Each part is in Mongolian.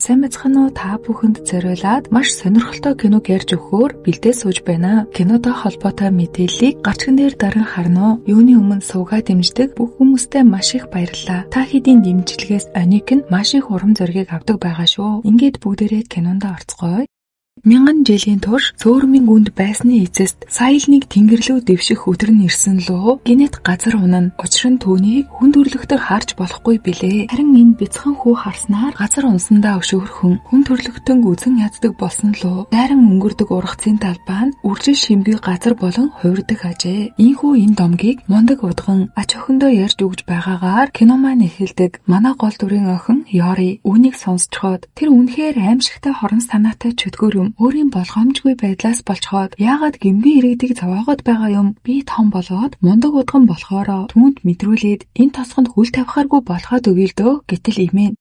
Сайн байцгаана уу та бүхэнд зориулаад маш сонирхолтой киног ярьж өгөхөөр бэлдээ сууж байна. Кинотой холбоотой мэдээллийг гарчхан дээр даран харна уу? Юуны өмнө суугаад дэмждэг бүх хүмүүстээ маш их баярлалаа. Та хэдийн дэмжлэгээс Аник нь маш их урам зориг авдаг байгаа шүү. Ингээд бүгдээрээ кинонд орцгоё. Мянган жилийн турш цөөрмийн гүнд байсны эцэст саялныг тэнгэр рүү дэвших өдөр нь ирсэн лөө гинэт газар унана. Учир нь түүнийг хүн төрлөختөр харж болохгүй билээ. Харин энэ бяцхан хүү харснаар газар унсандаа өшөөрхөн хүн төрлөختөн үзэн яддаг болсон лөө. Дайран өнгөрдөг ургацын талбай нь үржил шимгүй газар болон хувирдаг ажээ. Ийхүү энэ домгийг мундаг удган ач охиндоо ярьж өгж байгаагаар кино маань эхэлдэг. Манай гол дүрийн охин Йори үүнийг сонсцоход тэр үнэхээр аимшигтай хорон санаатай чөтгөр өөрийн болгоомжгүй байдлаас болцоход яагаад гэмгэн иргэдэг зовоогоод байгаа юм би том болоод мундаг удган болохоор түүнд мэдрүүлээд энэ тосгонд хүл тавихааргүй болгоод өгье л дөө гэтэл имэн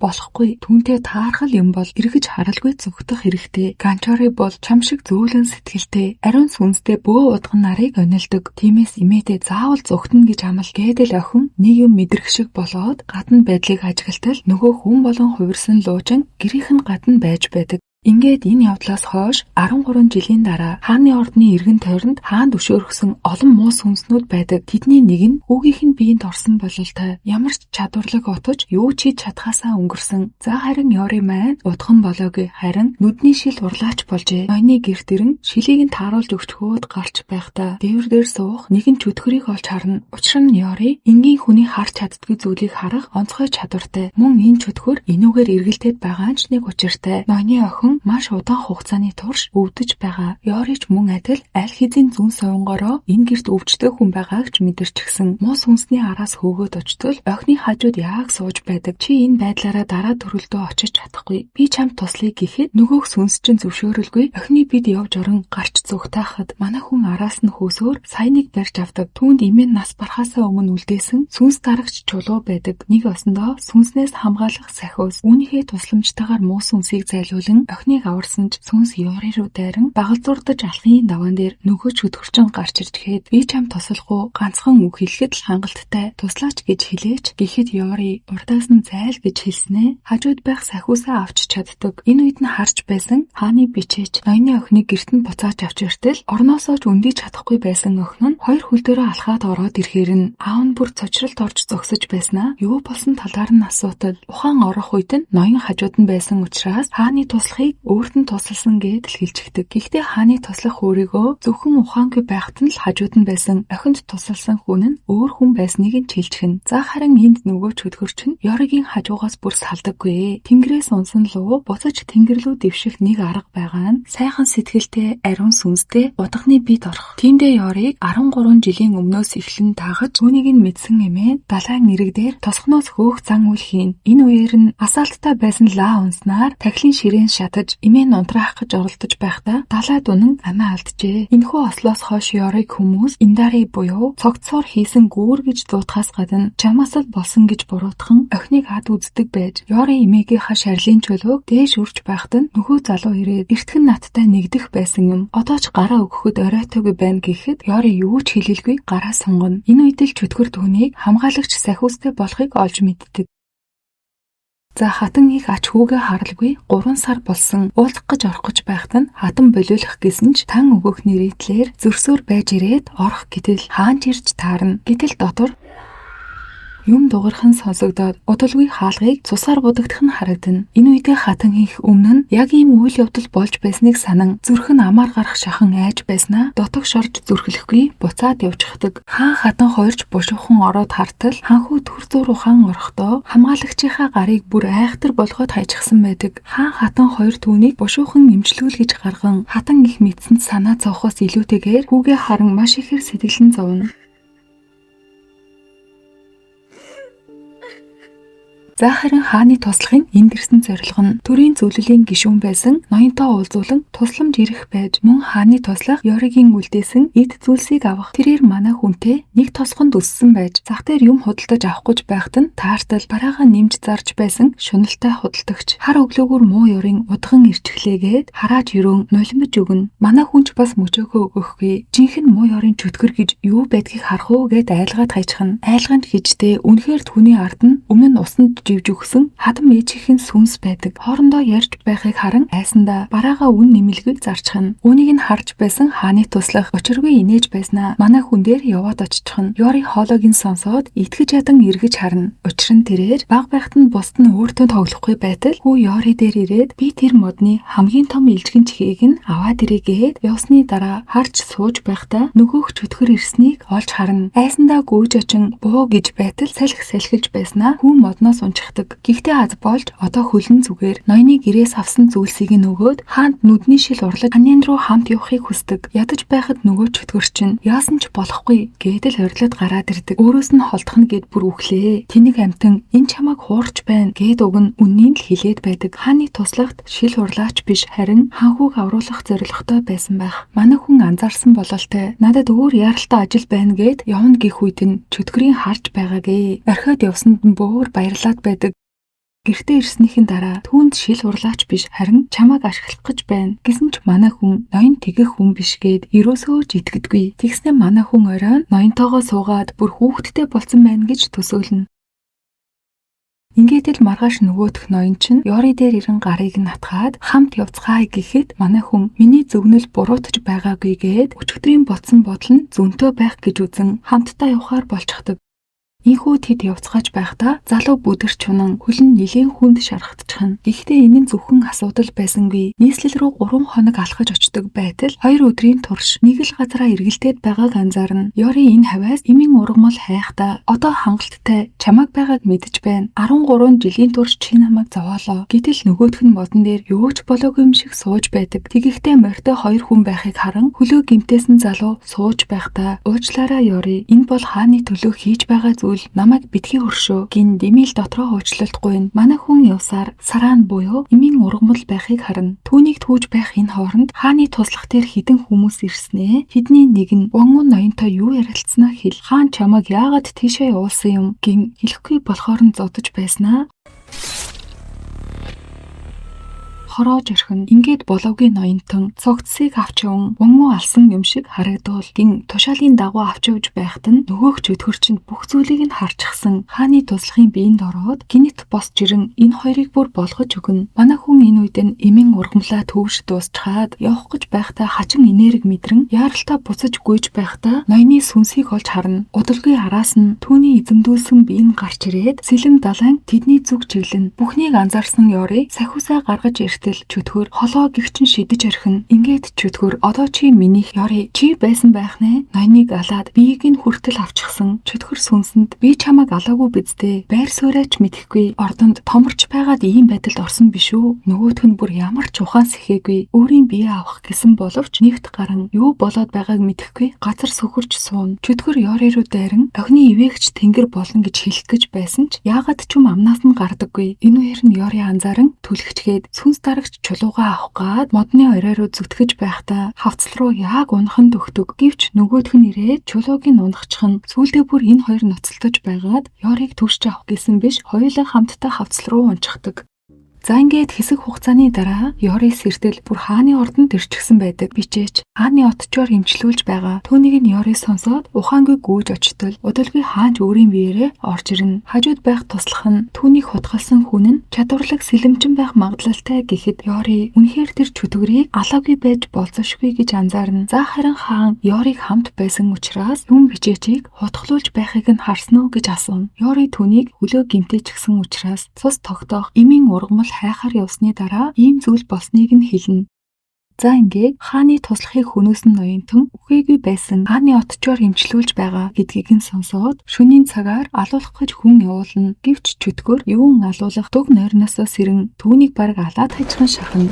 болохгүй түүнтэй таархал юм бол эргэж харалгүй зүгтах хэрэгтэй. Ганчори бол чам шиг зөөлөн сэтгэлтэй, ариун сүнстэй бөө удган нарыг онилдог. Тиймээс имээдээ заавал зүгтэн гэж амал гэдэл охин нэг юм мэдрэх шиг болоод гадна байдлыг ажиглалтал нөгөө хүн болон хувирсан луучин гэрийнх нь гадна байж байдаг. Ингээд энэ явдлаас хойш 13 жилийн дараа хааны ордны эргэн тойронд хаанд өшөөрхсөн олон муу сүнснүүд байдаг. Тэдний нэг нь хүүгийнх нь биеинд орсон бололтой ямар ч чадварлаг утаж юу ч хийж чадхаасаа өнгөрсөн. За харин Йори маань удган болоогүй харин нүдний шил урлаач болжээ. Ноёны гэрт ирэн шилийг нь тааруулж өгчхөөд гарч байхдаа дээвэр дээр суух нэгэн чөтгөрийг олж харна. Учир нь Йори энгийн хүний харж чаддгүй зүйлийг харах онцгой чадвартай. Мөн энэ чөтгөр энүүгээр эргэлдээд байгаа ч нэг учиртай. Ноёны охин маш удаан хугацааны турш өвдөж байгаа. Йорич мөн адил аль хэзээ зүүн совингороо энэ гэрт өвчтөй хүн байгааг ч мэдэрчихсэн. Муу сүнсний араас хөөгөөд очтол охины хажууд яг сууж байдаг. Чи энэ байдлаараа дараа төрөлдөө очиж чадахгүй. Би чамд туслая гэхэд нөгөөх сүнс чинь зөвшөөрөлгүй. Охины бид явж орон гарч зүгтаахад манай хүн араас нь хөөсөөр саяныг барьж авдаг. Түүнд имэн нас барахаасаа өмнө үлдээсэн сүнс дарагч чулуу байдаг. Нэг осондоо сүнснээс хамгаалах сахиус. Үүнийхээ тусламжтайгаар муу сүнсийг зайлуулан охиныг аварсан ч сүнс Йори руу дайран багалзуурдаж алхмын даваан дээр нөгөө чөтгөрчин гарч ирчихэд би чам туслахгүй ганцхан үг хэлэхэд л хангалттай туслаач гэж хэлээч гэхэд Йори урдаас нь зайл гэж хэлснэ. Хажууд байх сахиусаа авч чаддаг. Энэ үед нь харж байсан хааны бичээч ноёны охиныг гэрт нь буцааж авч иртэл орноосоо ч өндийж чадахгүй байсан охин нь хоёр хөл дээрээ алхаад ороод ирэхээр нь аав нь бүр цочролд орж зогсож байснаа юу болсон талаар нь асуудал ухаан орох үед нь ноён хажууд нь байсан учраас хааны туслахыг өөрт нь тусалсан гэдэл хэлчихдэг. Гэхдээ хааны туслах өөрийгөө зөвхөн ухаангүй байхад нь л хажууд нь байсан охинд тусалсан хүн нь өөр хүн байсныг нь хэлчихнэ. За харин энд нөгөө чөтгөрч нь Йоригийн хажуугаас бүр салдаггүй. Тэнгэрээс унсан луу буцаж тэнгэр рүү дэвших нэг арга байгаа нь сайхан сэтгэлтэй ариун сүнстэй удганы бид орох. Тиймдээ Йориг 13 жилийн өмнөөс эхлэн дагаж түүнийг нь мэдсэн эмээ далайн нэрэг дээр тосгоноос хөөх зан үйл хийн. Энэ үеэр нь асаалттай байсан лаа унснаар тахилын ширээн шатаж имэн унтраах гэж оролдож байхдаа далайд унан амиа алджээ. Энэхүү ослоос хойш Йориг хүмүүс Индари буюу цогцоор хийсэн гүүр гэж дуудахаас гадна чамаас л болсон гэж буруутхан охиныг хад үздэг байж Йори эмээгийнхаа шарлын чөлөөг дээш үрж байхад нь нөхөө залуу ирээд эртхэн надтай нэгдэх байсан юм. Одоо ч гараа өгөхөд оройтойгүй байна гэхэд Йори юу ч хэлэлгүй гараа сунгана. Энэ үед л чөтгөр түүнийг хамгаалагч сахиустай болохыг олж мэддэг. За хатан их ач хүүгээ харалгүй 3 сар болсон уулзах гэж орох гэж байхад нь хатан болиулах гэсэн ч тан өгөх нэрийтлэр зөрсөөр байж ирээд орох гэтэл хаанч ирж таарна. Гэтэл дотор юм дугархан сонсогдоод удалгүй хаалгыг цусаар будагдах нь харагдана. Энэ үедээ хатан их өмнө нь яг ийм үйл явдал болж байсныг санан зүрх нь амаар гарах шахан айж байснаа дотог шорж зүрхлэхгүй буцаад явчихдаг. Хаан хатан хоёрч бушуухан ороод хартал ханхүү төр зур ухаан орохдоо хамгаалагчийнхаа гарыг бүр айхтар болгоод хайчихсан байдаг. Хаан хатан хоёр түүнийг бушуухан нэмжлүүлгэж гарган хатан их мэдсэнд санаа зовхоос илүүтэйгээр хүүгээ харан маш ихээр сэтгэлэн зовно. За харин хааны туслахын энд ирсэн зорилго нь төрийн зөвлөлийн гишүүн байсан ноёнтой уулзуулан тусламж ирэх байж мөн хааны туслах Йоригийн үлдээсэн эд зүйлсийг авах. Тэрээр манай хүнтэй нэг тосгонд өссөн байж зах дээр юм худалдаж авах гэж байхад нь таартал бараагаа нэмж зарж байсан шуналтай худалдагч хар өглөөгөр муу Йорийн удган ирчихлээгээд харааж өрөөн нулимж өгнө. Манай хүнч бас мөчөөгөө өгөхгүй. Жинхэнэ муу Йорийн чөтгөр гэж юу байдгийг харах уу гэд айлгаад хайчихна. Айлганд хийжтэй үнэхээр түүний ард нь өмнө нь усанд ивж өгсөн хадам ээжийнхэн сүнс байдаг. Хоорондоо ярьж байхыг харан айсандаа бараага үн нэмэлгийг зарчхна. Үүнийг нь харж байсан хааны туслах учиргүй инээж байснаа манай хүн дээр яваад очихно. Ёри хоолойг нь сонсоод итгэж ядан эргэж харна. Учир нь тэрээр баг байхад нь бусд нь өөртөө тоглохгүй байтал хүү Ёри дээр ирээд би тэр модны хамгийн том илжгэн чихийг нь аваад ирээгээд явсны дараа харж сууж байхдаа нөгөөх чөтгөр ирснийг олж харна. Айсандаа гүйж очин буу гэж байтал салхилж байснаа хүү модноос унчихдаг. Гэхдээ аз болж одоо хөлн зүгээр ноёны гэрээс авсан зүйлсийг нь өгөөд хаанд нүдний шил урлаж ханьян руу хамт явахыг хүсдэг. Ядаж байхад нөгөө чөтгөр чинь яасан ч болохгүй гэдэл хорилоод гараад ирдэг. Өөрөөс нь холдохно гэд бүр үхлээ. Тэнэг амтан энэ чамайг хуурч байна гэд уг нь үннийг л хэлээд байдаг. Хааны туслагт шил урлаач биш харин ханхүүг авруулах зорилготой байсан байх. Манай хүн анзаарсан бололтой надад өөр яаралтай ажил байна гэд явна гэх үед нь чөтгөрийн харж байгаагээ. Орхиод явсанд нь бөөр баярлаад байдаг. Гэртээ ирснийхэн дараа түүнд шил урлаач биш харин чамайг ашиглах гэж байна гэсэн ч манай хүн ноён тэгэх хүн биш гэд ерөөсөө ч итгэдэггүй. Тэгснэ манай хүн оройн ноёнтойгоо суугаад бүр хүүхэдтэй болсон байна гэж төсөөлнө. Ингээд л маргааш нөгөөх ноён чинь Ёри дээр ирэн гарыг нь натгаад хамт явцгаая гэхэд манай хүн миний зөвнөл буруутж байгаагүй гээд өчигдрийн бодсон бодол нь зөнтөө байх гэж үзэн хамтдаа явахаар болчихдог. Ийхүү тэд явцгааж байхдаа залуу бүдэр чунан хөлн нилийн хүнд шархтчихна. Гэхдээ энэ нь зөвхөн асуудал байсангүй. Нийслэл рүү 3 хоног алхаж очдог байтал 2 өдрийн турш нэг л газараа эргэлдээд байгааг анзаарна. Ёри энэ хавьяас эмийн ургамал хайхдаа одоо хангалттай чамайг байгааг мэдэж байна. 13 жилийн турш чи намайг зовоолоо. Гэтэл нөгөөх нь модон дээр юу ч болоогүй юм шиг сууж байдаг. Тэгэхдээ морьтой 2 хүн байхыг харан хөлөө гимтээсэн залуу сууж байхдаа уучлаарай Ёри. Энэ бол хааны төлөө хийж байгаа намайг битгий өршөө гин дэмэл дотроо уучлалтгүй. Манай хүн явсаар сараан буюу эмийн ургамал байхыг харна. Түүнийг түүж байх энэ хооронд хааны туслах дээр хідэн хүмүүс ирснэ. Тэдний нэг нь Вонгун ноёнтой юу ярилцсанаа хэл. Хаан чамайг яагаад тийшээ явуулсан юм гин хэлэхгүй болохоор нь зодож байснаа. Хороож орхин ингээд боловгийн ноёнтон цогцсыг авч яван Вонгун алсан юм шиг харагдвал гин тушаалын дагуу авч явж байхад нь нөгөөх чөтгөрчөнд бүх зүйлийг нь харчихсан. Хааны туслахын биеинд ороод гинэт босч ирэн энэ хоёрыг бүр болгож өгнө. Манай хүн энэ үед нь эмийн ургамлаа төвш дуусчаад явах гэж байхдаа хачин энерги мэдрэн яаралтай буцаж гүйж байхдаа ноёны сүнсийг олж харна. Удалгүй араас нь түүний эзэмдүүлсэн бие нь гарч ирээд сэлэм далайн тэдний зүг чиглэн бүхнийг анзаарсан Ёри сахиусаа гаргаж чөтгөр холоо гихчин шидэж орхин. Ингээд чөтгөр одоо чи минийх Ёри чи байсан байх нэ. Ноёныг алаад биеийг нь хүртэл авчихсан. Чөтгөр сүнсэнд би чамайг алаагүй биздээ. Байр суурьаач мэдэхгүй. Ордонд томорч байгаад ийм байдалд орсон биш үү? Нөгөөх нь бүр ямар ч ухаан сэхээгүй. Өөрийн бие авах гэсэн боловч нэгт гарan юу болоод байгааг мэдэхгүй. Газар сөхөрч суун. Чөтгөр Ёри руу дайран охины ивээгч тэнгэр болно гэж хэлэх гэж байсан ч яагаад ч юм амнаас нь гардаггүй. Энэ үеэр нь Ёри анзааран түлхчгээд сүнс дарагч чулуугаа авах гад модны орой руу зүтгэж байхдаа хавцал руу яг унахын төгтөг. Гэвч нөгөөх нь ирээд чулууг нь унахчихна. Сүүлдээ бүр энэ хоёр ноцолдож байгаад Ёрийг түгшж авах гэсэн биш хоёулаа хамтдаа хавцал руу унчихдаг. За ингээд хэсэг хугацааны дараа Ёри сэртэл бүр хааны ордонд ирчихсэн байдаг. Бичээч хааны отчоор имжлүүлж байгаа. Түүнийг нь Ёри сонсоод ухаангүй гүйж очтол удалгүй хаанч өөрийн биеэрээ орж ирнэ. Хажууд байх туслах нь түүнийг хутгалсан хүн нь чадварлаг сэлэмчин байх магадлалтай гэхэд Ёри үнэхээр тэр чөтгөрийг алаагүй байж болзошгүй гэж анзаарна. За харин хаан Ёриг хамт байсан учраас юм бичээчийг хутгалуулж байхыг нь харсан уу гэж асууна. Ёри түүнийг хөлөө гимтээчихсэн учраас цус тогтоох эмийн ургамал хайхаар явсны дараа ийм зүйл болсныг нь хэлнэ. За ингээд хааны туслахыг хөнөөсөн ноёнтон үхээгүй байсан хааны отчоор имжлүүлж байгаа гэдгийг нь сонсоод шөнийн цагаар алуулах гэж хүн явуулна. Гэвч чөтгөр юун алуулах дөг нойрносоо сэрэн түүнийг бараг алаад хажхан шахна.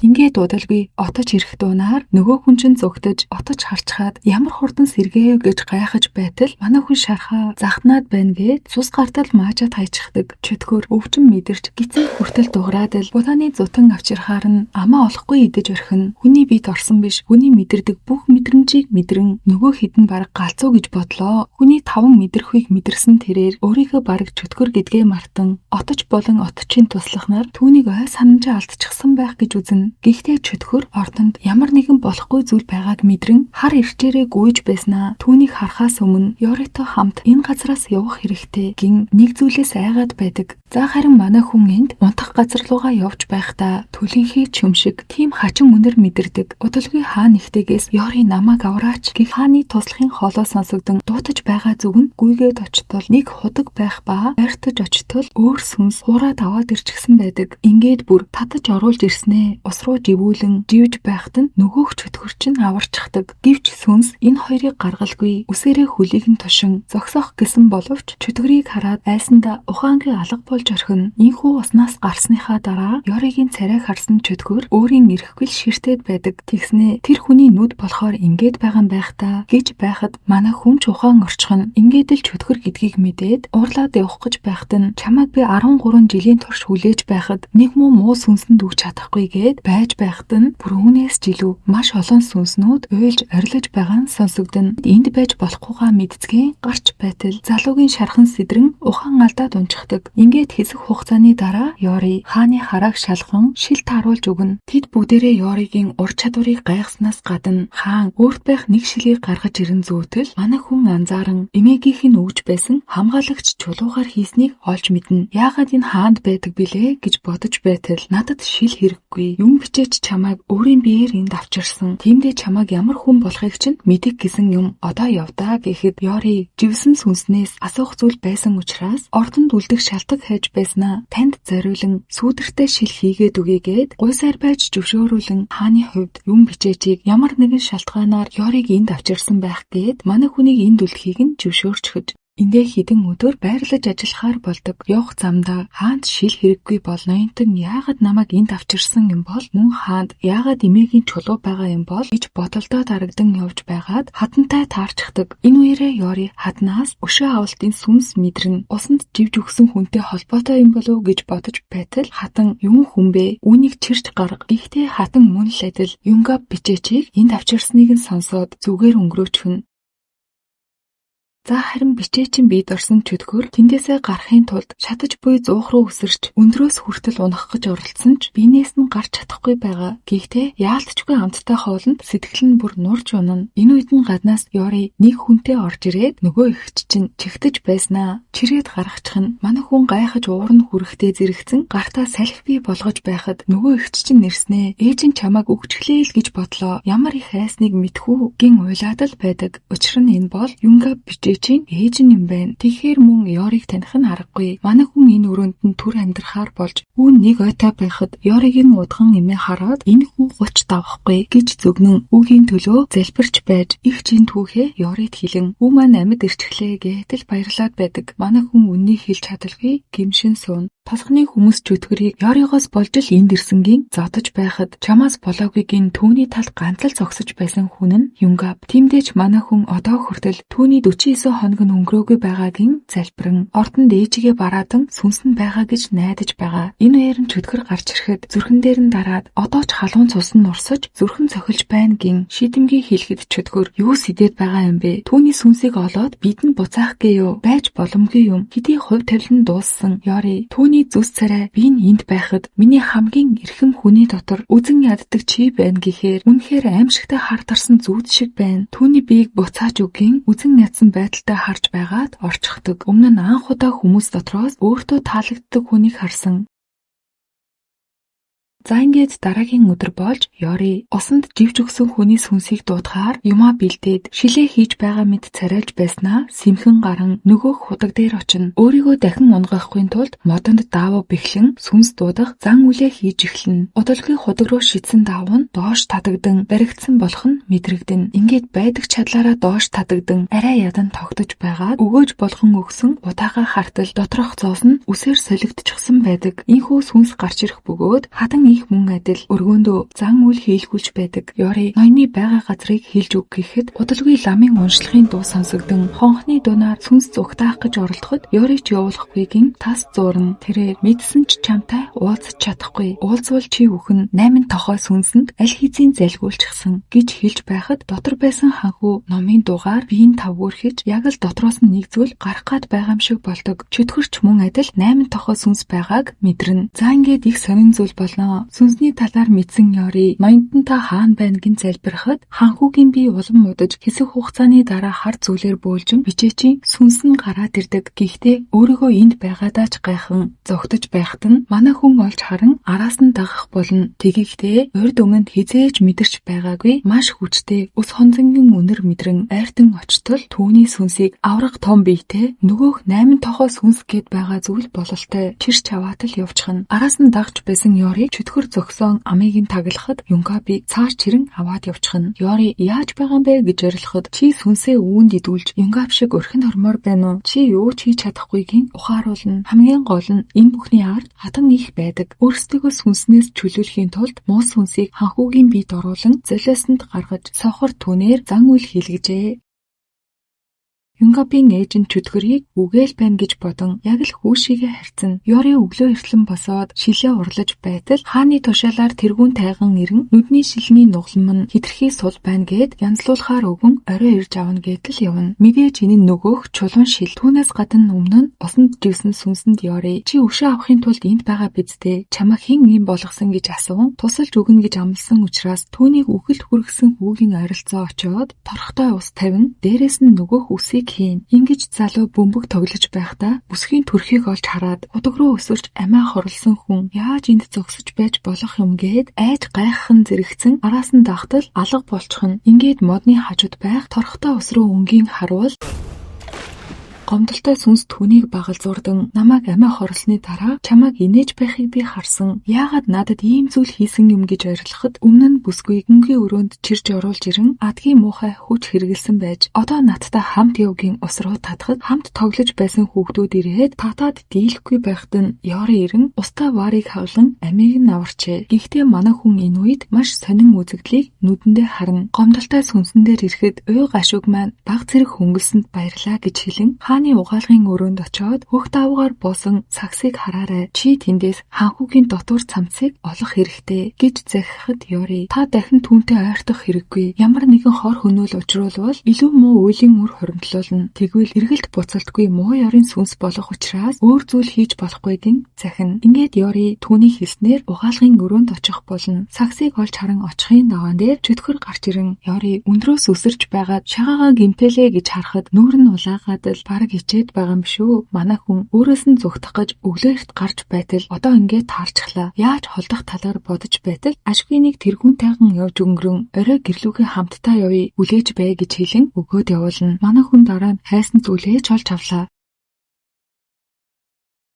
Ингээд удалгүй отож ирэх дуунаар нөгөө хүн чинь зүгтэж отож харчхаад ямар хурдан сэргээв гэж гайхаж байтал манай хүн шархаа захнаад байна гэд цус гартал маажаад хайчихдаг. Чөтгөр өвчин мэдэрч гизэн хүртэл дуграад л будааны зутан авчирхаар нь амаа олохгүй идэж орхин. Хүний биед орсон биш хүний мэдэрдэг бүх мэдрэмжийг мэдрэн нөгөө хідэн бараг галзуу гэж бодлоо. Хүний таван мэдрэхүйг мэдэрсэн тэрээр өөрийнхөө бараг чөтгөр гэдгээ мартан отож болон отчийн туслахнаар түүнийг ой санамжаа алдчихсан байх гэж үзэн. мэдэрнэ. Гэхдээ чөтгөр ордонд ямар нэгэн болохгүй зүйл байгааг мэдрэн хар ирчээрээ гүйж байснаа түүнийг харахаас өмнө Ёритой хамт энэ газараас явах хэрэгтэй гин нэг зүйлээс айгаад байдаг. За харин манай хүн энд унтах газар руугаа явж байхдаа төлөнхий чөм шиг тийм хачин үнэр мэдэрдэг. Удалгүй хаан ихтэйгээс Ёри намайг авраач гэх хааны туслахын хоолой сонсогдон дуутаж байгаа зүг нь гүйгээд очтол нэг худаг байх ба байртаж очтол өөр сүнс хуураад аваад ирчихсэн байдаг. Ингээд бүр татаж оруулж ирснээ ус руу живүүлэн живж байхад нь нөгөөх чөтгөр чинь аварчхдаг. Гэвч сүнс энэ хоёрыг гаргалгүй үсээрээ хөлийг нь тушин зогсоох гэсэн боловч чөтгөрийг хараад айсандаа ухаангийн алга болж орхино. Инхүү уснаас гарсныхаа дараа Ёригийн царайг харсан чөтгөр өөрийн ирэхгүй л ширтээд байдаг. Тэгснээ тэр хүний нүд болохоор ингээд байгаа юм байх та гэж байхад манай хүн ч ухаан орчихно. Ингээд л чөтгөр гэдгийг мэдээд уурлаад явах гэж байхад нь чамайг би 13 жилийн турш хүлээж байхад нэг муу сүнсэнд өгч чадахгүй гээд байж байхад нь бүр үүнээс жилүү маш олон сүнснүүд уйлж орилж байгаа нь сонсогдно. Энд байж болохгүйгаа мэдцгийн гарч байтал залуугийн шархан сэдрэн ухаан алдаад унчихдаг. Ингээд хэсэг хугацааны дараа Ёри хааны харааг шалхан шил тааруулж өгнө. Тэд бүгдээрээ Ёригийн ур чадварыг гайхснаас гадна хаан өөрт байх нэг шилийг гаргаж ирэн зөөтөл манай хүн анзааран эмээгийнх нь өгж байсан хамгаалагч чулуугаар хийснийг олж мэднэ. Яагаад энэ хаанд байдаг билээ гэж бодож байтал надад шил хэрэггүй. Юм бичээч чамайг өөрийн биеэр энд авчирсан. Тиймдээ чамайг ямар хүн болохыг чинь мэдэг гэсэн юм одоо явдаа гэхэд Ёри живсэн сүнснээс асуух зүйл байсан учраас ордонд үлдэх шалтак хайж байснаа танд зориулан сүүдэртэй шил хийгээд өгьегээд гуйсаар байж зөвшөөрүүлэн хааны хувьд юм бичээчийг ямар нэгэн шалтгаанаар Ёриг энд авчирсан байх гээд манай хүнийг энд үлдэхийг нь зөвшөөрчхөж эндээ хідэн өдөр байрлаж ажиллахаар болдог. Явах замдаа хаанд шил хэрэггүй бол ноёнтон яагаад намайг энд авчирсан юм бол мөн хаанд яагаад эмээгийн чулуу байгаа юм бол гэж бодолдоо дарагдан явж байгаад хатантай таарчдаг. Энэ үерээ Ёри хаднаас өшөө авалтын сүнс мэдрэн усанд живж өгсөн хүнтэй холбоотой юм болов уу гэж бодож байтал хатан юм хүн бэ? Үүнийг чирч гарга. Гэхдээ хатан мөн л адил Юнгап бичээчийг энд авчирсныг нь сонсоод зүгээр өнгөрөөчхөн. За харин бичээчин биед орсон чөтгөр тэндээсээ гарахын тулд шатаж буй зуух руу өсөрч өндрөөс хүртэл унах гэж оролдсон ч биенээс нь гарч чадахгүй байгаа. Гэхдээ яалтчгүй амттай хоолнд сэтгэл нь бүр нурж унана. Энэ үед нь гаднаас Ёри нэг хүнтэй орж ирээд нөгөө ихч чинь чигтэж байснаа чирээд гаргачих нь манай хүн гайхаж уур нь хүрэхтэй зэрэгцэн гартаа салхи бий болгож байхад нөгөө ихч чинь нэрснээ ээж нь чамайг өгчглээ л гэж бодлоо. Ямар их хайсныг мэдхүү гин уйлаад л байдаг. Учир нь энэ бол Юнгап чинь ээж нь юм байна. Тэгэхээр мөн Ёриг таних нь аргагүй. Манай хүн энэ өрөөнд нь түр амьдрахаар болж үүн нэг ойтой байхад Ёригийн удган эмээ хараад энэ хүү 30 давахгүй гэж зөгнөн үгийн төлөө залбирч байж их чин түүхээ Ёрид хэлэн "Үү маань амьд ирчихлээ" гэтэл баярлаад байдаг. Манай хүн үннийг хэлж чадалгүй гимшин суун. Толгоны хүмүүс чөтгөрийг Ёригоос болж л энд ирсэнгийн зодож байхад чамаас болоогүйгийн түүний талд ганц л зогсож байсан хүн нь Юнгап. Тиймдээ ч манай хүн одоо хүртэл түүний 49 хоног нь өнгөрөөгүй байгаагийн залбирэн ордонд ээжигээ бараадан сүнсэн байгаа гэж найдаж байгаа. Энэ үеэр нь чөтгөр гарч ирэхэд зүрхэн дээр нь дараад одоо ч халуун цус нь урсаж зүрхэн цохилж байна гин шийдэмгий хэлэхэд чөтгөр юу сэдээд байгаа юм бэ? Түүний сүнсийг олоод бидэнд буцаах гээё. Байж боломгүй юм. Хэдий хувь тавилан дууссан Ёри түүний зүс царай би энд байхад миний хамгийн эрхэм хүний дотор үзэн яддаг чи байна гэхээр үнэхээр аимшигтай хартарсан зүуд шиг байна. Түүний биеийг буцааж өггийн үзэн ядсан байдалтай харж байгаад орчихдог. Өмнө нь анх удаа хүмүүс дотроос өөртөө таалагддаг хүнийг харсан. За ингээд дараагийн өдөр болж Ёри усанд живж өгсөн хүний сүнсийг дуудахаар юмаа бэлдээд шилээ хийж байгаа мэд царайлж байснаа сэмхэн гаран нөгөө худаг дээр очино. Өөрийгөө дахин унгахгүй тулд модонд даавуу бэхлэн сүнс дуудах зан үлээ хийж эхэлнэ. Удалгүй худаг руу шидсэн даавуу нь доош татагдан баригдсан болох нь мэдрэгдэнэ. Ингээд байдаг чадлаараа доош татагдан арай ядан тогтож байгаад өгөөж болгон өгсөн удаага хартал доторх зоос нь үсээр солигдчихсан байдаг. Ийхүү сүнс гарч ирэх бөгөөд хатан их мөн адил өргөөндөө зан үйл хийлгүүлж байдаг. Ёри ноёны байгаа газрыг хэлж өг гэхэд удалгүй ламын уншлагын дуу сонсогдон хонхны дунаар сүнс зүгтаах гэж оролдоход Ёри ч явуулахгүйгийн тас зуурна. Тэрээр мэдсэн ч чамтай уулзах чадахгүй. Уулзвал чи үхэн 8 тохой сүнсэнд аль хэзээ залгуулчихсан гэж хэлж байхад дотор байсан ханхүү номын дуугаар биеийн тавгуурхиж яг л дотроос нь нэг зүйл гарах гад байгаа юм шиг болдог. Чөтгөрч мөн адил 8 тохой сүнс байгааг мэдэрнэ. За ингээд их сонин зүйл болно. Сүнсний талаар мэдсэн Ёри ноёнтон та хаана байна гин залбирахад ханхүүгийн бие улам мудаж хэсэг хугацааны дараа хар зүйлээр бөөлжин бичээчийн сүнс нь гараад ирдэг. Гэхдээ өөрийгөө энд байгаадаа ч гайхан зогтож байхад нь манай хүн олж харан араас нь дагах болно. Тэгэхдээ урьд өмнө хизээж мэдэрч байгаагүй маш хүчтэй ус хонзонгийн үнэр мэдрэн айртан очтол түүний сүнсийг аврах том биетэй нөгөөх 8 тохоо сүнс гээд байгаа зүйл бололтой чирч аваад л явчихна. Араас нь дагж байсан Ёрийг чөтгөр зогсоон амийг нь таглахад Юнгаби цааш чирэн аваад явчихна. Ёри яаж байгаа юм бэ гэж орилоход чи сүнсээ үүнд идүүлж Юнгаб шиг өрхөнд ормоор байна уу? Чи юу ч хийж чадахгүйгийн ухааруулна. Хамгийн гол нь энэ бүхний ард хатан их байдаг. Өөрсдөө сүнснээс чөлөөлөхийн тулд муу сүнсийг ханхүүгийн биед оруулан золиосонд гаргаж сохор түнээр зан үйл хийлгэжээ. Юнгабын ээж нь чөтгөрийг үгээл байна гэж бодон яг л хүүшигээ харьцан Ёри өглөө эртлэн босоод шилээ урлаж байтал хааны тушаалаар тэргүүн тайган ирэн нүдний шилний нуглам нь хитрхий сул байна гэд янзлуулахаар өгөн орой ирж авна гэдэл явна. Мэдээж энэ нь нөгөөх чулуун шил. Түүнээс гадна өмнө нь усанд живсэн сүнсэнд Ёри чи өшөө авахын тулд энд байгаа биз дээ. Чамайг хэн ийм болгосон гэж асуун тусалж өгнө гэж амласан учраас түүнийг үхэлд хүргэсэн хүүгийн ойролцоо очоод торхтой ус тавина. Дээрээс нь нөгөөх үсийг хийн. Ингэж залуу бөмбөг тоглож байхдаа бүсгийн төрхийг олж хараад удаг руу өсөрч амиа хорлсон хүн яаж энд зогсож байж болох юм гээд айж гайххан зэрэгцэн араас нь дагтал алга болчихно. Ингээд модны хажууд байх торхтой ус руу өнгийн харуул гомдолтой сүнс түүнийг багалзуурдан намайг амиа хорлсны дараа чамайг инээж байхыг би харсан. Яагаад надад ийм зүйл хийсэн юм гэж орилоход өмнө нь бүсгүй гүнгийн өрөөнд чирж оруулж ирэн адгийн муухай хүч хэрэгэлсэн байж одоо надтай хамт явгийн ус руу татахад хамт тоглож байсан хүүхдүүд ирээд татаад дийлэхгүй байхад нь Ёри ирэн устаа варыг хавлан амийг нь аварчээ. Гэхдээ манай хүн энэ үед маш сонин үзэгдлийг нүдэндээ харна. Гомдолтой сүнсэн дээр ирэхэд уй гашууг маань баг зэрэг хөнгөлсөнд баярлаа гэж хэлэн хааны угаалгын өрөөнд очоод хөх давгаар буусан саксыг хараарай. Чи тэндээс ханхүүгийн дотуур цамцыг олох хэрэгтэй гэж захихад Ёри та дахин түүнтэй ойртох хэрэггүй. Ямар нэгэн хор хөнөөл учруулвал илүү муу үеийн үр хоримтлуулна. Тэгвэл эргэлт буцалтгүй муу Ёрийн сүнс болох учраас өөр зүйл хийж болохгүйгийн захин. Ингээд Ёри түүний хэлснээр угаалгын өрөөнд очих болно. Саксыг олж харан очихын даваан дээр чөтгөр гарч ирэн Ёри өндрөөс өсөрч байгаад шагаага гимтэлээ гэж харахад нүүр нь улаагаад л баг хичээд байгаа юм шүү. Манай хүн өөрөөс нь зүгтах гэж өглөө эрт гарч байтал одоо ингээд таарчихлаа. Яаж холдох талаар бодож байтал ашгүй нэг тэргүүн тайган явж өнгөрөн орой гэрлүүгээ хамтдаа явъя үлээж бай гэж хэлэн өгөөд явуулна. Манай хүн дараа нь хайсан зүйлээ ч олж авлаа.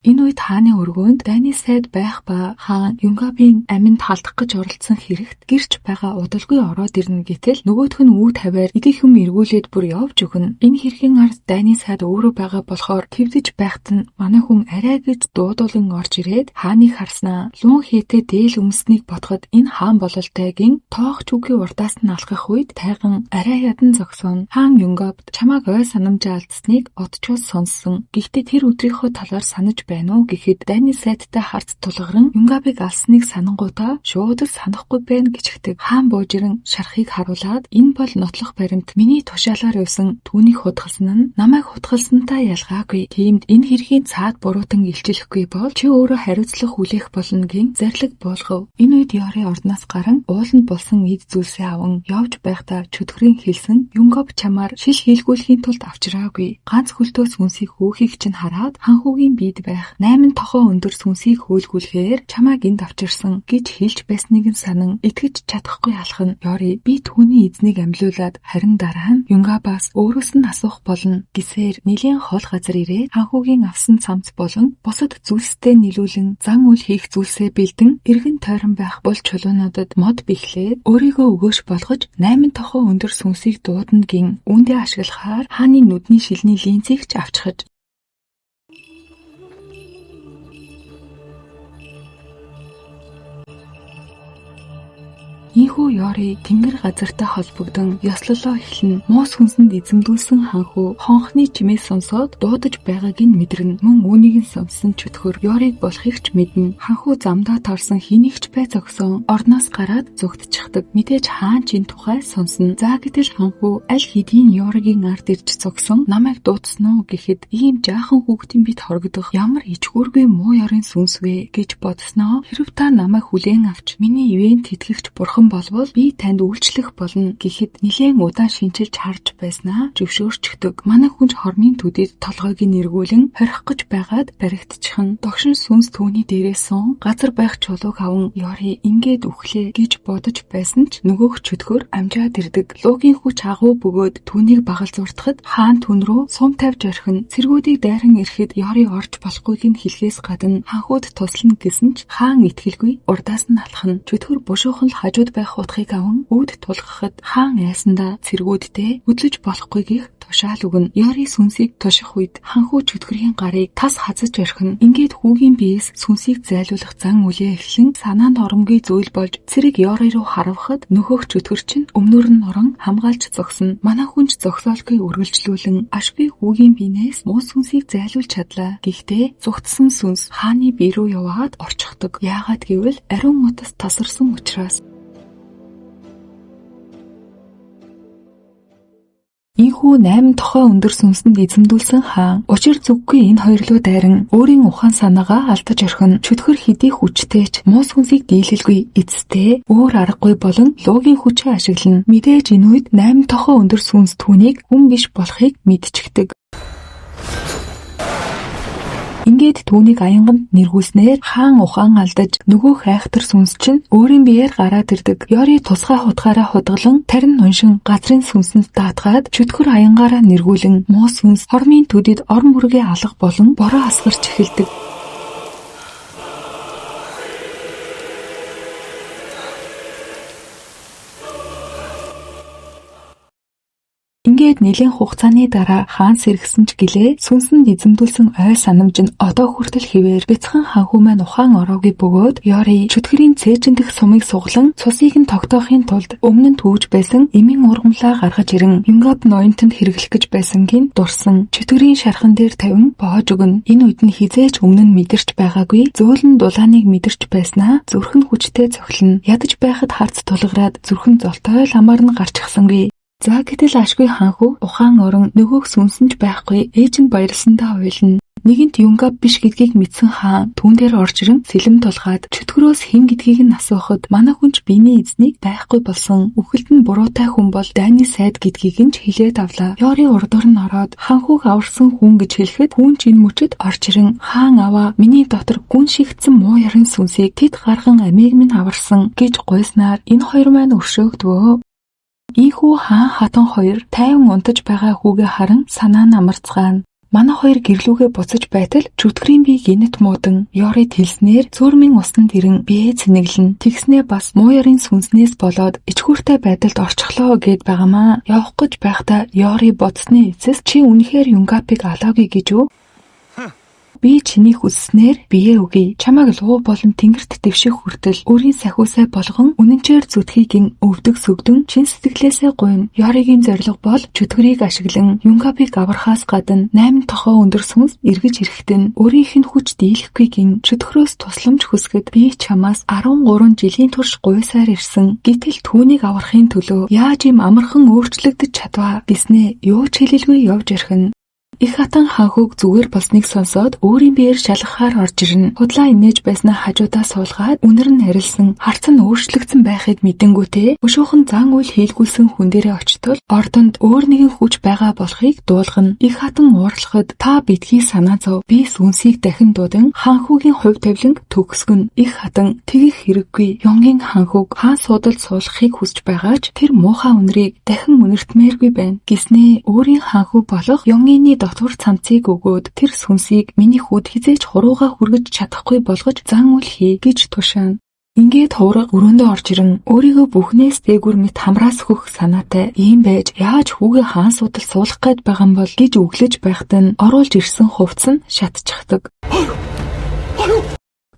Энэ үед хааны өргөөнд дайны сайд байх ба хаан Юнгабын аминд халдах гэж оролцсон хэрэгт гэрч байгаа удалгүй ороод ирнэ гэтэл нөгөөх нь үу тавиар идэх юм эргүүлээд бүр явж өгнө. Энэ хэргийн ард дайны сайд өөрөө байгаа болохоор твдэж байхад нь манай хүн арай гэж дуудуулан орж ирээд хааныг харснаа. Луун хийтэй дээл өмснийг бодоход энэ хаан бололтойгийн тоох чүгийн урдаас нь алхах үед тайган арай ядан зогсооно. Хаан Юнгабд чамайг ой санамжаа алдсныг одчоос сонссон. Гэхдээ тэр өдрийнхөө талаар санаж байна уу гэхэд дайны сайдтай харц тулгаран Юнгабыг алсныг санангуудаа шууд л санахгүй байна гэжигдэг. Хаан буужиран шархыг харуулад энэ бол нотлох баримт миний тушаалаар явсан түүнийг хутгалсан нь намайг хутгалсантай ялгаагүй. Тиймд энэ хэргийн цаад буруутан илчлэхгүй бол чи өөрөө хариуцлах хүлээх болно гин зарлиг болгов. Энэ үед Ёри ордноос гарan ууланд болсон эд зүйлсээ аван явж байхдаа чөтгөрийн хэлсэн Юнгаб чамаар шил хийлгүүлэхийн тулд авчираагүй. Ганц хөлтөөс хүнсийг хөөхийг чинь хараад ханхүүгийн биед байх 8 тохоо өндөр сүнсийг хөөлгүүлэхээр чамайг энд авчирсан гэж хэлж байсныг нь санан итгэж чадахгүй алхна. Ёри би түүний эзнийг амьлуулад харин дараа нь Юнгабаас өөрөөс нь асуух болно гэсээр нэлийн хол газар ирээд ханхүүгийн авсан цамц болон бусад зүйлстэй нийлүүлэн зан үйл хийх зүйлсээ бэлдэн эргэн тойрон байх бол чулуунуудад мод бэхлээд өөрийгөө өгөөш болгож 8 тохоо өндөр сүнсийг дуудана гин үүндээ ашиглахаар хааны нүдний шилний линзийг ч авчхаж Ийхүү Ёри тэнгэр газартай холбогдсон ёслолоо эхлэн моос хүнсэнд эзэмдүүлсэн ханхүү хонхны чимээс сонсоод дуудаж байгааг нь мэдэрнэ. Мөн үүнийг нь сонсон чөтгөр Ёриг болохыг ч мэднэ. Ханхүү замдаа тарсан хинийгч бай зогсон орноос гараад зүгтчихдэг. Мэдээж хаан ч энэ тухай сонсно. За гэтэл ханхүү аль хэдийн Ёригийн ард ирж зогсон намайг дуудсан уу гэхэд ийм жаахан хүүхдийн бит хорогдох ямар ичгүүргүй муу ёрын сүнс вэ гэж бодсноо. Хэрв та намайг хүлээн авч миний ивэнд тэтгэгч бурхан болвол би танд үйлчлэх болно гэхэд нэлээд удаан шинчилж харж байснаа зөвшөөрчдөг. Манай хүнч хормын төдийд толгойг нэргүүлэн хорих гэж байгаад баригдчихна. Догшин сүнс түүний дээрээс сун газар байх чулууг аван Ёри ингээд үхлээ гэж бодож байсан ч нөгөөх чөтгөр амжаад ирдэг. Луугийн хүч агуу бөгөөд түүнийг багалзууртахад хаан түн рүү сум тавьж орхино. Цэргүүдийг дайран ирэхэд Ёри орж болохгүйг нь хэлхээс гадна ханхууд туслана гэсэн ч хаан итгэлгүй урдаас нь алхана. Чөтгөр бушуухан л хажууд байх утгыг аван үүд тулгахад хаан айсандаа цэргүүдтэй хөдлөж болохгүйгийнх тушаал өгнө. Ёри сүнсийг туших үед ханхүү чөтгөрийн гарыг тас хазаж орхино. Ингээд хүүгийн биес сүнсийг зайлуулах зан үлээ эхлэн санаанд оромгүй зүйл болж цэрэг Ёри руу харавхад нөхөх чөтгөр чинь өмнөр нь орон хамгаалж зогсно. Манай хүнч зогсоолгүй үргэлжлүүлэн ашгүй хүүгийн биенээс муу сүнсийг зайлуулж чадлаа. Гэхдээ зүгтсэн сүнс хааны бие рүү яваад орчихдог. Яагаад гэвэл ариун утас тасарсан учраас. Ийхүү 8 тохой өндөр сүнсэнд эзэмдүүлсэн хаан учир зүггүй энэ хоёр руу дайран өөрийн ухаан санаагаа алдаж орхино. Чөтгөр хэдий хүчтэй ч муу сүнсийг дийлэлгүй эцтэй өөр аргагүй болон луугийн хүчээ ашиглана. Мэдээж энэ үед 8 тохой өндөр сүнс түүнийг хүн биш болохыг мэдчихдэг. Ингээд түүнийг аянганд нэргүүлснээр хаан ухаан алдаж нөгөө хайхтар сүнс чинь өөрийн биеэр гараад ирдэг. Ёри тусгай хутгаараа худгалан тарин уншин газрын сүнсэнд даатгаад чөтгөр аянгаараа нэргүүлэн муу сүнс хормын төдийд орон бүргээ алга болон бороо асгарч эхэлдэг. Ингээд нэлийн хугацааны дараа хаан сэргсэн ч гэлээ сүнсэнд эзэмдүүлсэн ой санамж нь одоо хүртэл хിവэр бяцхан ханхүү маань ухаан ороогүй бөгөөд Ёри чөтгөрийн цээжин дэх сумыг суглан цусыг нь тогтоохын тулд өмнө нь түүж байсан эмийн ургамлаа гаргаж ирэн Юнгап ноёнтонд хэрэглэх гэж байсангийн дурсан чөтгөрийн шархан дээр тавин боож өгнө. Энэ үед нь хизээч өмнө нь мэдэрч байгаагүй зөөлөн дулааныг мэдэрч байснаа зүрхэн хүчтэй цохилно. Ядаж байхад харц тулгараад зүрхэн золтой ламаар нь гарчихсангүй. За гэтэл ашгүй ханхүү ухаан орон нөгөөх сүнсэнж байхгүй ээж нь баярлсандаа уйлна. Нэгэнт Юнгап биш гэдгийг мэдсэн хаан түүн дээр орж ирэн сэлэм тулгаад чөтгөрөөс хэн гэдгийг нь асуухад манай хүнч биений эзнийг байхгүй болсон. Үхэлд нь буруутай хүн бол дайны сайд гэдгийг нь ч хэлээд авлаа. Ёри урдуур нь ороод ханхүүг аварсан хүн гэж хэлэхэд хүн ч энэ мөчөд орж ирэн хаан аваа миний дотор гүн шигдсэн муу ярын сүнсийг тэд гарган амийг минь аварсан гэж гуйснаар энэ хоёр маань өршөөгдвөө. Ийхүү хаан хатан хоёр тайван унтаж байгаа хүүгээ харан санаа намарцгаана. Манай хоёр гэрлүүгээ буцаж байтал чөтгөрийн бие гинэт муудан Ёрид хэлснээр цөөрмийн усанд ирэн бие цэнэглэн тэгснээ бас муу ярын сүнснээс болоод ичгүүртэй байдалд орчихлоо гэд байгаамаа. Явах гэж байхдаа Ёри бодсны эцэс чи үнэхээр Юнгапыг алаагүй гэж үү? Би чиний хүсснээр бие өгье. Чамайг луу болон тэнгэрт дэвших хүртэл өөрийн сахиусай болгон үнэнчээр зүтхийг ин өвдөг сүгдэн чин сэтгэлээсээ гуйна. Ёригийн зорилго бол чөтгөрийг ашиглан Юнгапыг аврахаас гадна 8 тохоо өндөр сүнс эргэж ирэхтэн өөрийнх нь хүч дийлэхгүй гин чөтгөрөөс тусламж хүсгэд би чамаас 13 жилийн турш гуйсаар ирсэн. Гэтэл түүнийг аврахын төлөө яаж юм амархан өөрчлөгдөж чадваа гэснээ юу ч хэлэлгүй явж орхино. Их хатан ханхүүг зүгээр болсныг сонсоод өөрийн биеэр шалгахаар орж ирнэ. Худлаа инээж байснаа хажуудаа суулгаад үнэр нь харилсан харц нь өөрчлөгдсөн байхыг мэдэнгүүтээ өшөөхэн зан үйл хийлгүүлсэн хүн дээрээ очтол ордонд өөр нэгэн хүч байгаа болохыг дуулгана. Их хатан уурлахад та битгий санаа зов. Би сүнсийг дахин дуудан ханхүүгийн хувь тавиланг төгсгөн. Их хатан тэгэх хэрэггүй. Ёнгийн ханхүүг хаан суудалд суулгахыг хүсэж байгаа ч тэр муухай үнрийг дахин үнэртмээргүй байна. Гиснээ өөрийн ханхүү болох Ёнгины дотор цамцыг өгөөд тэр сүнсийг миний хүүд хизээч хурууга хүргэж чадахгүй болгож зан үйл хий гэж тушаана. Ингээд хувраг өрөөндөө орж ирэн өөрийгөө бүхнээс дээгүр мэт хамраас хөх санаатай ийм байж яаж хүүгээ хаан судал суулгах гээд байгаа юм бол гэж өглөж байхад нь оруулж ирсэн хувцс нь шатчихдаг.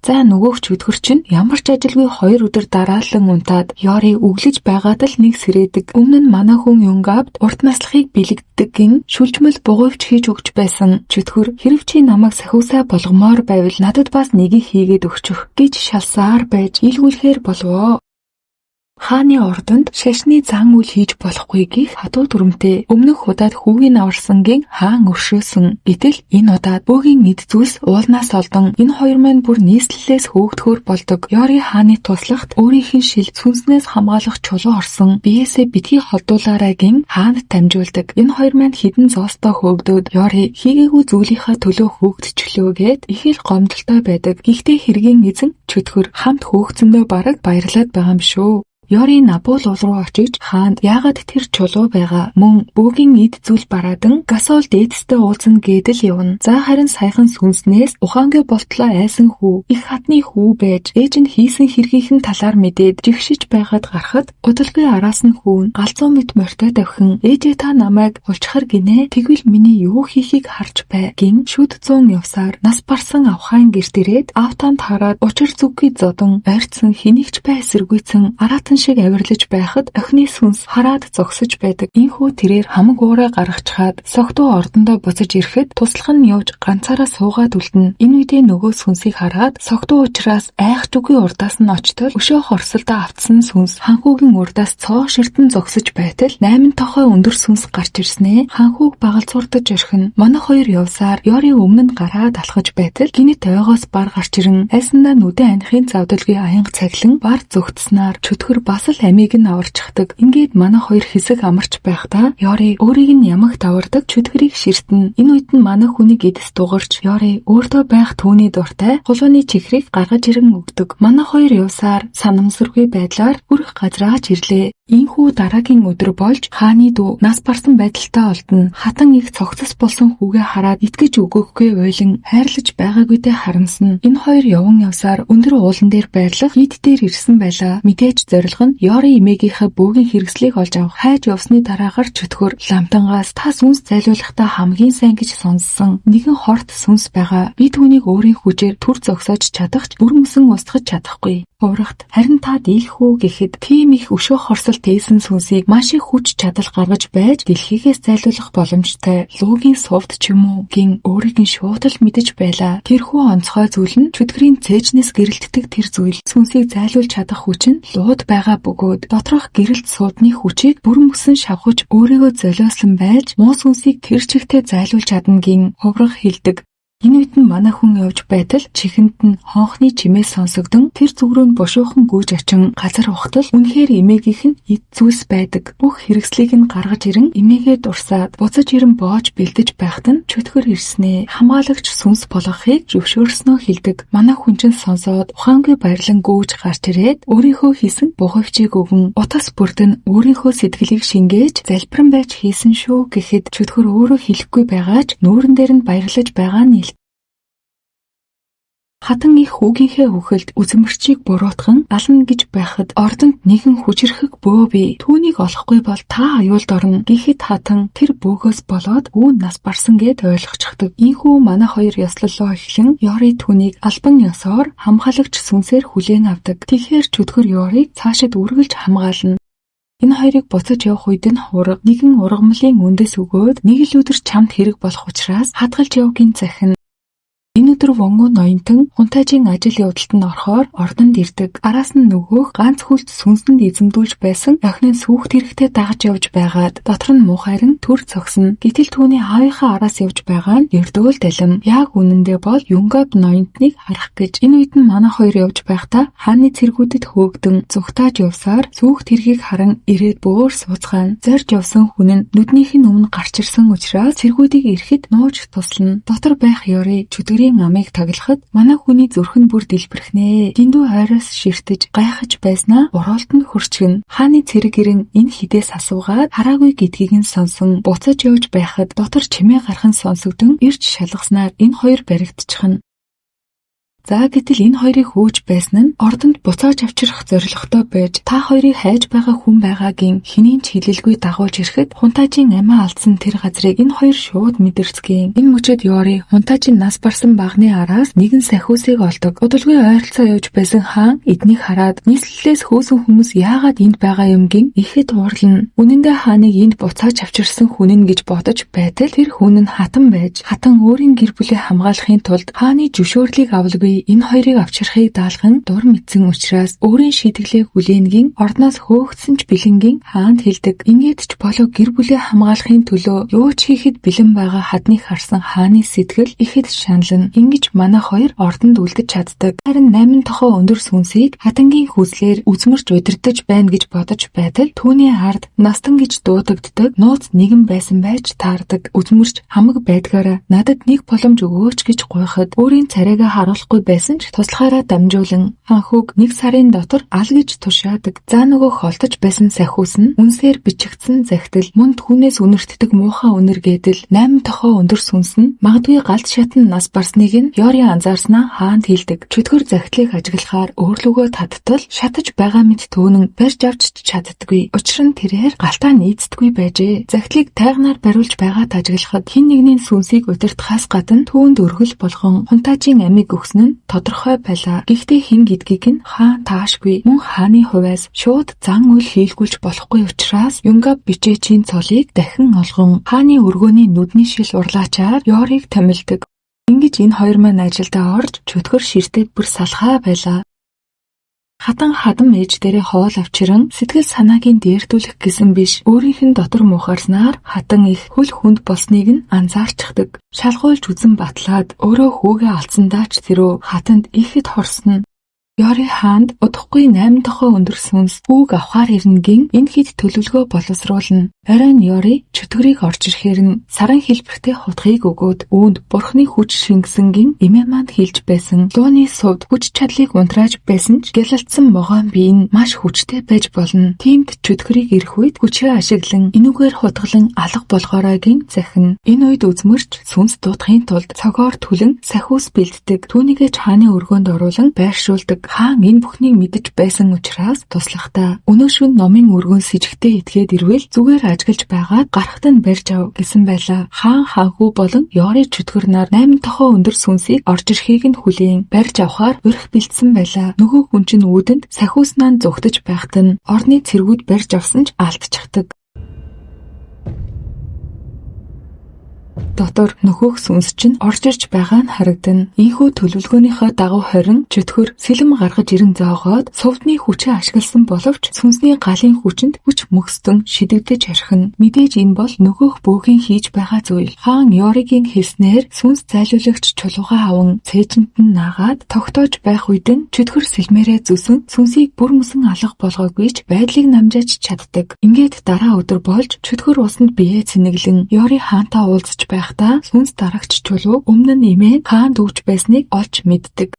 За нөгөөх чөтгөр чинь ямар ч ажилгүй 2 өдөр дараалан унтаад Ёри өглөж байгаад л нэг сэрээдэг. Өмнө нь манай хүн Юнгавд урт наслахыг бэлэгддэг гин шүлжмэл бугуйвч хийж өгч байсан. Чөтгөр хэрв чи намайг сахиусаа болгомоор байвал надад бас нэгийг хийгээд өгчих гэж шалсаар байж илгүүлэхээр болов. Хааны ордонд шашны зан үйл хийж болохгүй гэх хатуу дүрмтэй өмнөх удаад хүүгийн аварсангийн хаан өршөөсөн. Гэтэл энэ удаад бөөгийн эд зүйлс уулнаас олдон энэ хоёр маань бүр нийслэлээс хөөгдөхөр болдог. Ёри хааны туслагт өөрийнх нь шил сүнснээс хамгаалах чулуу орсон биеэсээ битгий холдуулаарай гин хаанд дамжуулдаг. Энэ хоёр маань хідэн зоостой хөөгдөөд Ёри хийгээгүй зүйлийнхаа төлөө хөөгдчихлөө гэд их л гомдолтой байдаг. Гэхдээ хэргийн эзэн чөтгөр хамт хөөгцөндөө бараг баярлаад байгаа юм шүү. Ёри Набул уул руу очиж хаанд яагаад тэр чулуу байгаа мөн бөөгийн эд зүйл бараадан гасол дээдстэй уулзна гэдэл явна. За харин саяхан сүнснээс ухаангүй болтлоо айсан хүү их хатны хүү байж ээж нь хийсэн хэргийнхэн талаар мэдээд жигшиж байгаад гарахад удалгүй араас нь хүүн галзуу мэт морьтой давхин ээжээ та намайг хулчхар гинэ тэгвэл миний юу хийхийг харж бай гин шүд зүүн явсаар нас барсан авхайн гэрт ирээд автанд хараад учир зүггүй зодон ойрцсон хэнийгч бай эсэргүйцэн араатан шиг авирлаж байхад охины сүнс хараад зогсож байдаг. Ийхүү тэрээр хамаг уураа гаргачаад согтуу ордондоо буцаж ирэхэд туслах нь явж ганцаараа суугаад үлдэнэ. Энэ үедээ нөгөө сүнсийг хараад согтуу учраас айх зүгүй урдаас нь очтол өшөө хорсолдоо автсан сүнс ханхүүгийн урдаас цоо ширтэн зогсож байтал 8 тохой өндөр сүнс гарч ирснэ. Ханхүүг багалцуурдаж орхино. Манай хоёр явсаар Ёри өмнө нь гараад алхаж байтал гинэт ойгоос бар гарч ирэн айсандаа нүдэн анихын завдалгүй аянга цаглан бар зүгтснаар чөтгөр бас л амийг нь аварчихдаг. Ингээд манай хоёр хэсэг амарч байхдаа Ёри өөрийг нь ямагт авардаг чөтгөрийг ширтэн. Энэ үед нь манай хүнийг эдэс дугарч Ёри өөртөө байх түүний дуртай хулууны чихрийг гаргаж ирэн өгдөг. Манай хоёр явсаар санамсаргүй байдлаар хүрэх газраач ирлээ. Ийхүү дараагийн өдөр болж хааны дүү нас барсан байдалтай олдно. Хатан их цогцос болсон хүүгээ хараад итгэж өгөхгүй уйлан хайрлаж байгаагүйдээ харамсна. Энэ хоёр яван явсаар өндөр уулан дээр байрлах хит дээр ирсэн байлаа. Мэдээж зорилго нь Ёри эмээгийнхээ бөөгийн хэрэгслийг олж авах. Хайж явсны дараагаар чөтгөр ламтангаас та сүнс зайлуулахдаа хамгийн сайн гэж сонссон нэгэн хорт сүнс байгаа. Би түүнийг өөрийн хүчээр түр зогсоож чадахч бүр мөсөн устгаж чадахгүй. Урагт харин та дийлхүү гэхэд тийм их өшөө хорсол тээсэн сүнсийг маш их хүч чадал гаргаж байж дэлхийгээс зайлуулах боломжтой. Луугийн сувд ч юм уу гин өөрийг нь шуудал мэдэж байлаа. Тэрхүү онцгой зүйл нь чөтгөрийн цээжнээс гэрэлтдэг тэр зүйл. Сүнсийг зайлуулж чадах хүч нь лууд байгаа бөгөөд доторх гэрэлт суудны хүчийг бүр мөсөн шавхаж өөрийгөө золиослон байж муу сүнсийг тэр чигтээ зайлуулж чадна гин хуврах хэлдэг. Энэ үед нь манай хүн явж байтал чихэнд нь хонхны чимээ сонсогдон тэр зүг рүү бушуухан гүйж очин газар ухтал үнэхээр эмээгийнх нь эд зүйлс байдаг. Бүх хэрэгслийг нь гаргаж ирэн эмээгээ дурсаад буцаж ирэн боож бэлдэж байхад нь чөтгөр ирснэ. Хамгаалагч сүнс болгохыг зөвшөөрснөө хэлдэг. Манай хүн чинь сонсоод ухаангүй баярлан гүйж гарч ирээд өөрийнхөө хийсэн бугуйвчийг өгөн утас бүрдэн өөрийнхөө сэтгэлийг шингээж залбиран байж хийсэн шүү гэхэд чөтгөр өөрөө хэлэхгүй байгаач нүүрэн дээр нь баярлаж байгаа нь хатан их хүүгийнхээ хөхөлд үзмэрчийг буруутган ална гэж байхад ордонд нэгэн хүчрхэг бөө бий. Түүнийг олохгүй бол та аюулд орно гэхэд хатан тэр бөөгөөс болоод үүн нас барсан гэд ойлгочихдаг. Ийхүү манай хоёр ёслолоо эхлэн Ёри түүнийг албан ёсоор хамгаалагч сүнсээр хүлээн авдаг. Тэгэхээр чөтгөр Ёрийг цаашид үргэлж хамгаална. Энэ хоёрыг буцаж явах үед нь хураг нэгэн ургамлын үндэс өгөөд нэг л өдөр чамд хэрэг болох учраас хадгалж явгийн захин. Энэ өдөр вонгуу ноёнтон хунтайжийн ажил явдалд нь орохоор ордонд ирдэг. Араас нь нөгөөх ганц хүлд сүнсэнд эзэмдүүлж байсан охин нь сүхт хэрэгтэй дагаж явж байгаад дотор нь муухайр нь төр цогсно. Гэтэл түүний аавынхаа араас явж байгаа нь эрдөөл далим. Яг үнэндээ бол Юнгав ноёнтныг харах гэж. Энэ үед нь манай хоёр явж байхдаа хааны цэргүүдэд хөөгдөн зүгтааж явсаар сүхт хэргийг харан ирээд бөөр сууцгаана. Зорж явсан хүн нь нүднийх нь өмнө гарч ирсэн учраас цэргүүдийг ирэхэд нууж туслана. Дотор байх Ёри чөтгөрийн амийг таглахад манай хүний зүрх нь бүр дэлбэрхнэ. Дэндүү хайраас ширтэж гайхаж байснаа уруултанд хөрчгөн. Хааны цэрэг ирэн энэ хідээс асуугаад хараагүй гэдгийг нь сонсон. Буцаж явж байхад дотор чимээ гарах нь сонсогдон ирж шалгаснаар энэ хоёр баригдчихна. За гэтэл энэ хоёрыг хөөж байсан нь ордонд буцааж авчрах зорилготой байж та хоёрыг хайж байгаа хүн байгаагийн хэний ч хэлэлгүй дагуулж ирэхэд хунтаажийн амиа алдсан тэр газрыг энэ хоёр шууд мэдэрцгээе. Энэ мөчөд Йори хунтаажийн нас барсан багны араас нэгэн сахиусыг олдог. Удалгүй ойролцоо явж байсан хаан эднийг хараад нийслэлээс хөөсөн хүмүүс яагаад энд байгаа юм гин ихэд уурлана. Үнэн дээр хааныг энд буцааж авчирсан хүн нь гэж бодож байтал тэр хүн нь хатан байж хатан өөрийн гэр бүлээ хамгаалахын тулд хааны зөвшөөрлийг авалгүй энэ хоёрыг авчрахыг даалган дур мэдсэн учраас өөрийн шийтгэлээ хүлээнгийн ордноос хөөгдсөн ч бэлэнгийн хаанд хэлдэг. Ингээд ч болов гэр бүлээ хамгаалахын төлөө юу ч хийхэд бэлэн байгаа хадныг харсан хааны сэтгэл ихэд шанална. Ингэж манай хоёр ордонд үлдэж чаддаг. Харин 8 тохоо өндөр сүнсийг хатангийн хүслээр үзмэрч удирдах байна гэж бодож байтал түүний ард настан гэж дуудагддаг нууц нэгэн байсан байж таардаг. Үзмэрч хамаг байдгаараа надад нэг боломж өгөөч гэж гуйхад өөрийн царайгаа харуулахгүй байсан ч туслахаараа дамжуулан ханхуг 1 сарын дотор ал гэж тушаадаг. За нөгөө холтож байсан сахиус нь үнсээр бичигдсэн захидал мөн түүнээс үнэртдэг муухай үнэр гэдэл 8 тохоо өндөр сүнс нь магадгүй галт шатан нас барсныг нь Йори анзаарснаа хаанд хэлдэг. Чөтгөр захидлыг ажиглахаар өөрлөгөө тадтал шатаж байгаа мэт төөнөн барьж авч чаддаггүй. Учир нь тэрээр галтаа нийцдэггүй байжээ. Захидлыг тайганаар бариулж байгаад ажиглахад хэн нэгний сүнсийг удирдахаас гадна түүнд өргөл болгон хунтаажийн амийг өгсөн нь тодорхой байлаа. Гэхдээ хэн гэдгийг нь хаан таашгүй. Мөн хааны хувьас шууд зан үйл хийлгүүлж болохгүй учраас Юнгаб бичээчийн цолыг дахин олгон хааны өргөөний нүдний шил урлаачаар Йорийг томилдог. Ингэж энэ хоёр маань ажилдаа орж чөтгөр ширтээд бүр салхаа байлаа. Хатан хадам ээж дээрээ хоол авчиран сэтгэл санаагийн дээрдүүлэх гэсэн биш өөрийнх нь дотор муухарснаар хатан их хөл хүнд болсныг нь анзаарчихдаг. Шалгуулж үзэн батлаад өөрөө хүүгээ алдсандаа ч тэрөө хатанд ихэд хорсно. Йори хаанд удахгүй 8 тохоо өндөр сүнс хүүг авахар ирнэгийн энэ хэд төлөвлөгөө боловсруулна. Оройн Йори чөтгөрийг орж ирэхээр нь саран хэлбэртэй хутгийг өгөөд үүнд бурхны хүч шингэсэнгийн эмээ манд хэлж байсан. Лууны сувд хүч чадлыг унтрааж байсан ч гялалтсан могоон бие нь маш хүчтэй байж болно. Тиймд чөтгөрийг ирэх үед хүчээ ашиглан энүүгээр хутгалан алга болгооройгийн захин. Энэ үед үзмэрч сүнс дуудахын тулд цогоор түлэн сахиус бэлддэг. Түүнийгээ хааны өргөөнд оруулан байршуулдаг. Хаан энэ бүхнийг мэдэж байсан учраас туслахдаа өнөө шөнө номын өргөн с ижигтэй итгээд ирвэл зүгээр ажиглаж байгаад гарахт нь барьж ав гэсэн байлаа. Хаан ханхүү болон Йори чөтгөр нар 8 тохоо өндөр сүнсийг орж ирэхийг нь хүлээн барьж авахар өрх бэлдсэн байлаа. Нөгөө хүн чинь үүдэнд сахиуснаа зүгтэж байхад нь орны цэргүүд барьж авсан ч алдчихдаг. Дотор нөхөх сүнс чинь орж ирж байгаа нь харагдана. Ийхүү төлөвлөгөөнийхөө дагуу хорин чөтгөр сэлэм гаргаж ирэн зоогоод сувдны хүчээ ашигласан боловч сүнсний галын хүчинд хүч мөхстөн шидэгдэж архина. Мэдээж энэ бол нөгөөх бөөгийн хийж байгаа зүйл. Хаан Йоригийн хэлснээр сүнс зайлуулагч чулуугаа аван цээжинд нь наагаад тогтоож байх үед нь чөтгөр сэлмээрээ зүсэн сүнсийг бүр мөсөн алга болгоогүй ч байдлыг намжаач чаддаг. Ингээд дараа өдөр болж чөтгөр усанд биеэ цэнэглэн Йори хаантаа уулзч байхдаа сүнс дарагч чулуу өмнө нь имээ хаанд өгч байсныг олж мэддэг.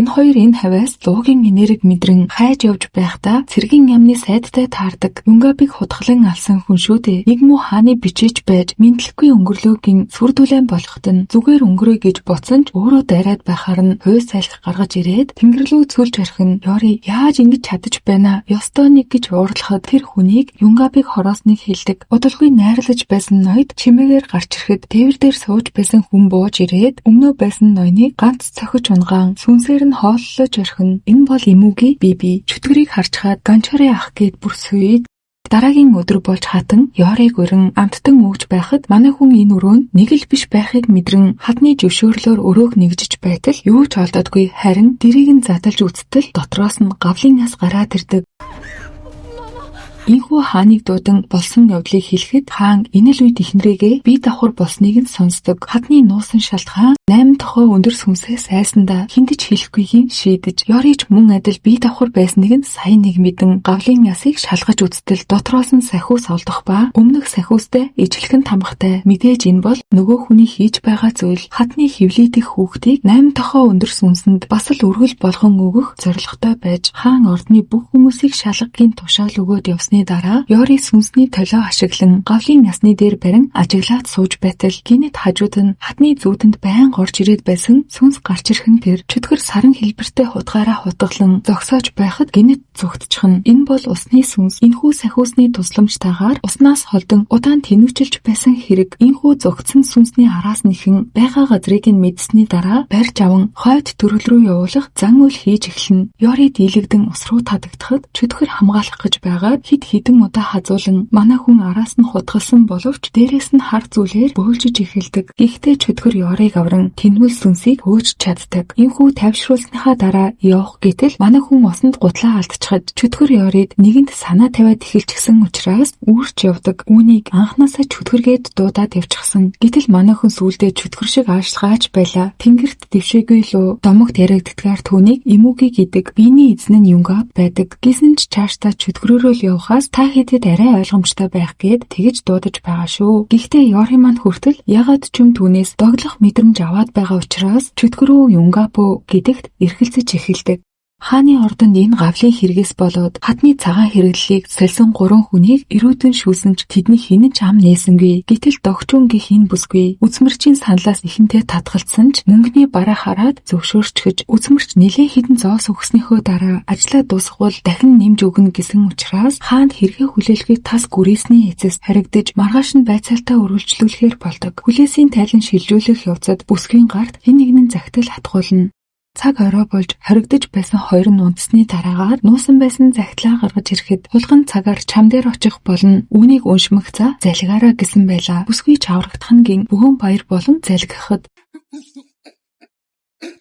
Энэ хоёр энэ хавьяас луугийн энерги мэдрэн хайж явж байхдаа цэргийн яамны сайдтай таардаг. Юнгабыг хутгалан алсан хүн шүү дээ. Нэг муу хааны бичээч байж мэдлэхгүй өнгөрлөөгийн сүрдүүлэн болоход нь зүгээр өнгөрөө гэж боцсон ч өөрөө дайраад байхаар нь хойс сайлх гаргаж ирээд тэнгэр рүү цөлж архин Йори яаж ингэж чадаж байна? Ёстой нэг гэж уурлахад тэр хүнийг Юнгабыг хороосныг хэлдэг. Удалгүй найрлаж байсан ноёд чимээгээр гарч ирэхэд тээвэр дээр сууж байсан хүн бууж ирээд өмнөө байсан ноёныг ганц цохиж унгаан сүнсээр нь хооллож орхино. Энэ бол Имүги Биби. Чөтгөрийг харчхаад Ганчори ах гээд бүр сүйд. Дараагийн өдөр болж хатан Йориг өрн амттан өгж байхад манай хүн энэ өрөөнд нэг л биш байхыг мэдрэн хадны зөвшөөрлөөр өрөөг нэгжиж байтал юу ч олдодгүй харин дэрийг нь задалж үзтэл дотроос нь гавлын яс гараад ирдэг. Ийхүү хааныг дуудан болсон явдлыг хэлэхэд хаан энэ л үед ихнэрээгээ бие давхар болсныг нь сонсдог. Хадны нуусан шалтгаан 8 тохоо өндөр сүнсээс айсандаа хиндэж хэлэхгүйгийн шийдэж Йорич мөн адил бие давхар байсныг нь сайн нэг мэдэн гавлын ясыг шалгаж үзтэл дотроос нь сахиус олдох ба өмнөх сахиустай ижлэхэн тамхтай. Мэдээж энэ бол нөгөө хүний хийж байгаа зүйл. Хадны хөвлөдөх хүүхдийг 8 тохоо өндөр сүнсэнд бас л өргөл болгон өгөх зорилготой байж хаан ордны бүх хүмүүсийг шалгагийн тушаал өгөөд явсан болсны дараа Ёри сүнсний толио ашиглан гавлын ясны дээр барин ажиглаад сууж байтал гинэт хажууд нь хатны зүүдэнд байнга орж ирээд байсан сүнс гарч ирхэн тэр чөтгөр саран хэлбэртэй хутгаараа хутгалан зогсоож байхад гинэт зүгтчихнэ. Энэ бол усны сүнс. Энэхүү сахиусны тусламжтайгаар уснаас холдон удаан тэнүүчилж байсан хэрэг. Энэхүү зогтсон сүнсний араас нэхэн байгаа газрыг нь мэдсэний дараа барьж аван хойд төрөл рүү явуулах зан үйл хийж эхэлнэ. Ёри дийлэгдэн ус руу татагдахад чөтгөр хамгаалах гэж байгаад хэд хэдэн удаа хазуулан манай хүн араас нь хутгалсан боловч дээрээс нь хар зүйлээр бөөлжиж эхэлдэг. Гэхдээ чөтгөр Ёриг авран тэнмэл сүнсийг хөөж чаддаг. Энэхүү тайвшруулсныхаа дараа явах гэтэл манай хүн усанд гутлаа алдчихад чөтгөр Ёрид нэгэнд санаа тавиад эхэлчихсэн учраас үүрч явдаг. Үүнийг анхнаасаа чөтгөргээд дуудаад явчихсан. Гэтэл манай хүн сүүлдээ чөтгөр шиг аашлгааж байлаа. Тэнгэрт дэвшээгүй лөө домогт ярагддгаар түүнийг Имүги гэдэг биений эзэн нь Юнгап байдаг. Гэсэн ч чааштай чөтгөрөөрөө л явхаас та хэдэд арай ойлгомжтой байх гээд тэгж дуудаж байгаа шүү. Гэхдээ Ёри маань хүртэл ягаад ч юм түүнээс доглох мэдрэмж аваад байгаа учраас чөтгөрөө Юнгапо гэдэгт эрхэлцэж эхэлдэг. Хааны ордонд энэ гавлын хэрэгээс болоод хатны цагаан хэрэглэлийг сольсон 3 хүнийг эрүүдэн шүүсэн ч тэдний хэн ч ам нээсэнгүй. Гэтэл догчун гэх энэ бүсгүй үзмэрчийн саналаас ихэнтэй татгалцсан ч мөнгөний бараа хараад зөвшөөрчгөж үзмэрч нэлээд хэдэн зоос өгснөөхөө дараа ажлаа дуусгавал дахин нэмж өгнө гэсэн учраас хаанд хэрэгээ хүлээлгийг тас гүрээсний эцэс харагдаж маргааш нь байцаалтаа үргэлжлүүлэхээр болдог. Хүлээсийн тайлан шилжүүлэх явцад бүсгийн гарт хэн нэгэн захидал хатгуулна. Цаг орой болж хоригдож байсан хоёр нь унтсны дараагаар нуусан байсан захидлаа гаргаж ирэхэд хулган цагаар чам дээр очих болно. Үүнийг уншмах за залгаараа гэсэн байлаа. Бүсгүй чаврагдах нь гин бөгөн баяр болон залгихад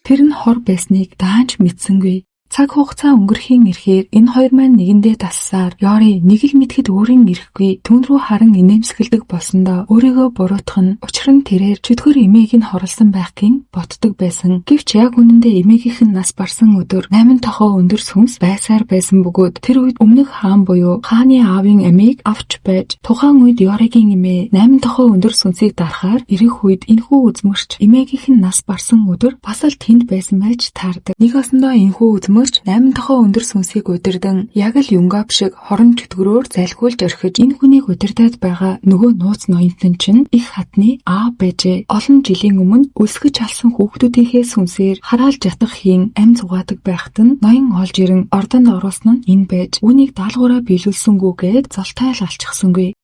тэр нь хор байсныг даанч мэдсэнгүй. Цаг хугацаа өнгөрхийн ирэхээр энэ хоёр маань нэгэндээ тассаар Ёри нэг л мэдхэд өөрийн ирэхгүй түн рүү харан инээмсэгэлдэг болсондоо өөрийгөө буруутгах нь учир нь тэрээр чөтгөр эмээг нь хорлсон байх гин ботдог байсан. Гэвч яг үнэндээ эмээгийнх нь нас барсан өдөр 8 тохоо өндөр сүнс байсаар байсан бөгөөд тэр үед өмнөх хаан буюу хааны аавын амийг авч байж тухайн үед Ёригийн эмээ 8 тохоо өндөр сүнсийг дарахаар ирэх үед энэхүү үзмэрч эмээгийнх нь нас барсан өдөр бас л тэнд байсан байж таардаг. Нэг осондоо энэхүү үзмэр 8 тохоо өндөр сүнсийг удирдан яг л Юнгап шиг хорон чөтгөрөөр залхиулж орхиж энэ хүнийг удирдаад байгаа нөгөө нууц ноёнтон чинь их хатны аав байжээ. Олон жилийн өмнө өлсгөж алсан хүүхдүүдийнхээ сүнсээр хараалж ятгах хийн ам зугаадаг байхад нь ноён олж ирэн ордонд оруулсан нь энэ байж үүнийг даалгавраа биелүүлсэнгүүгээд золтойл алчихсангүй.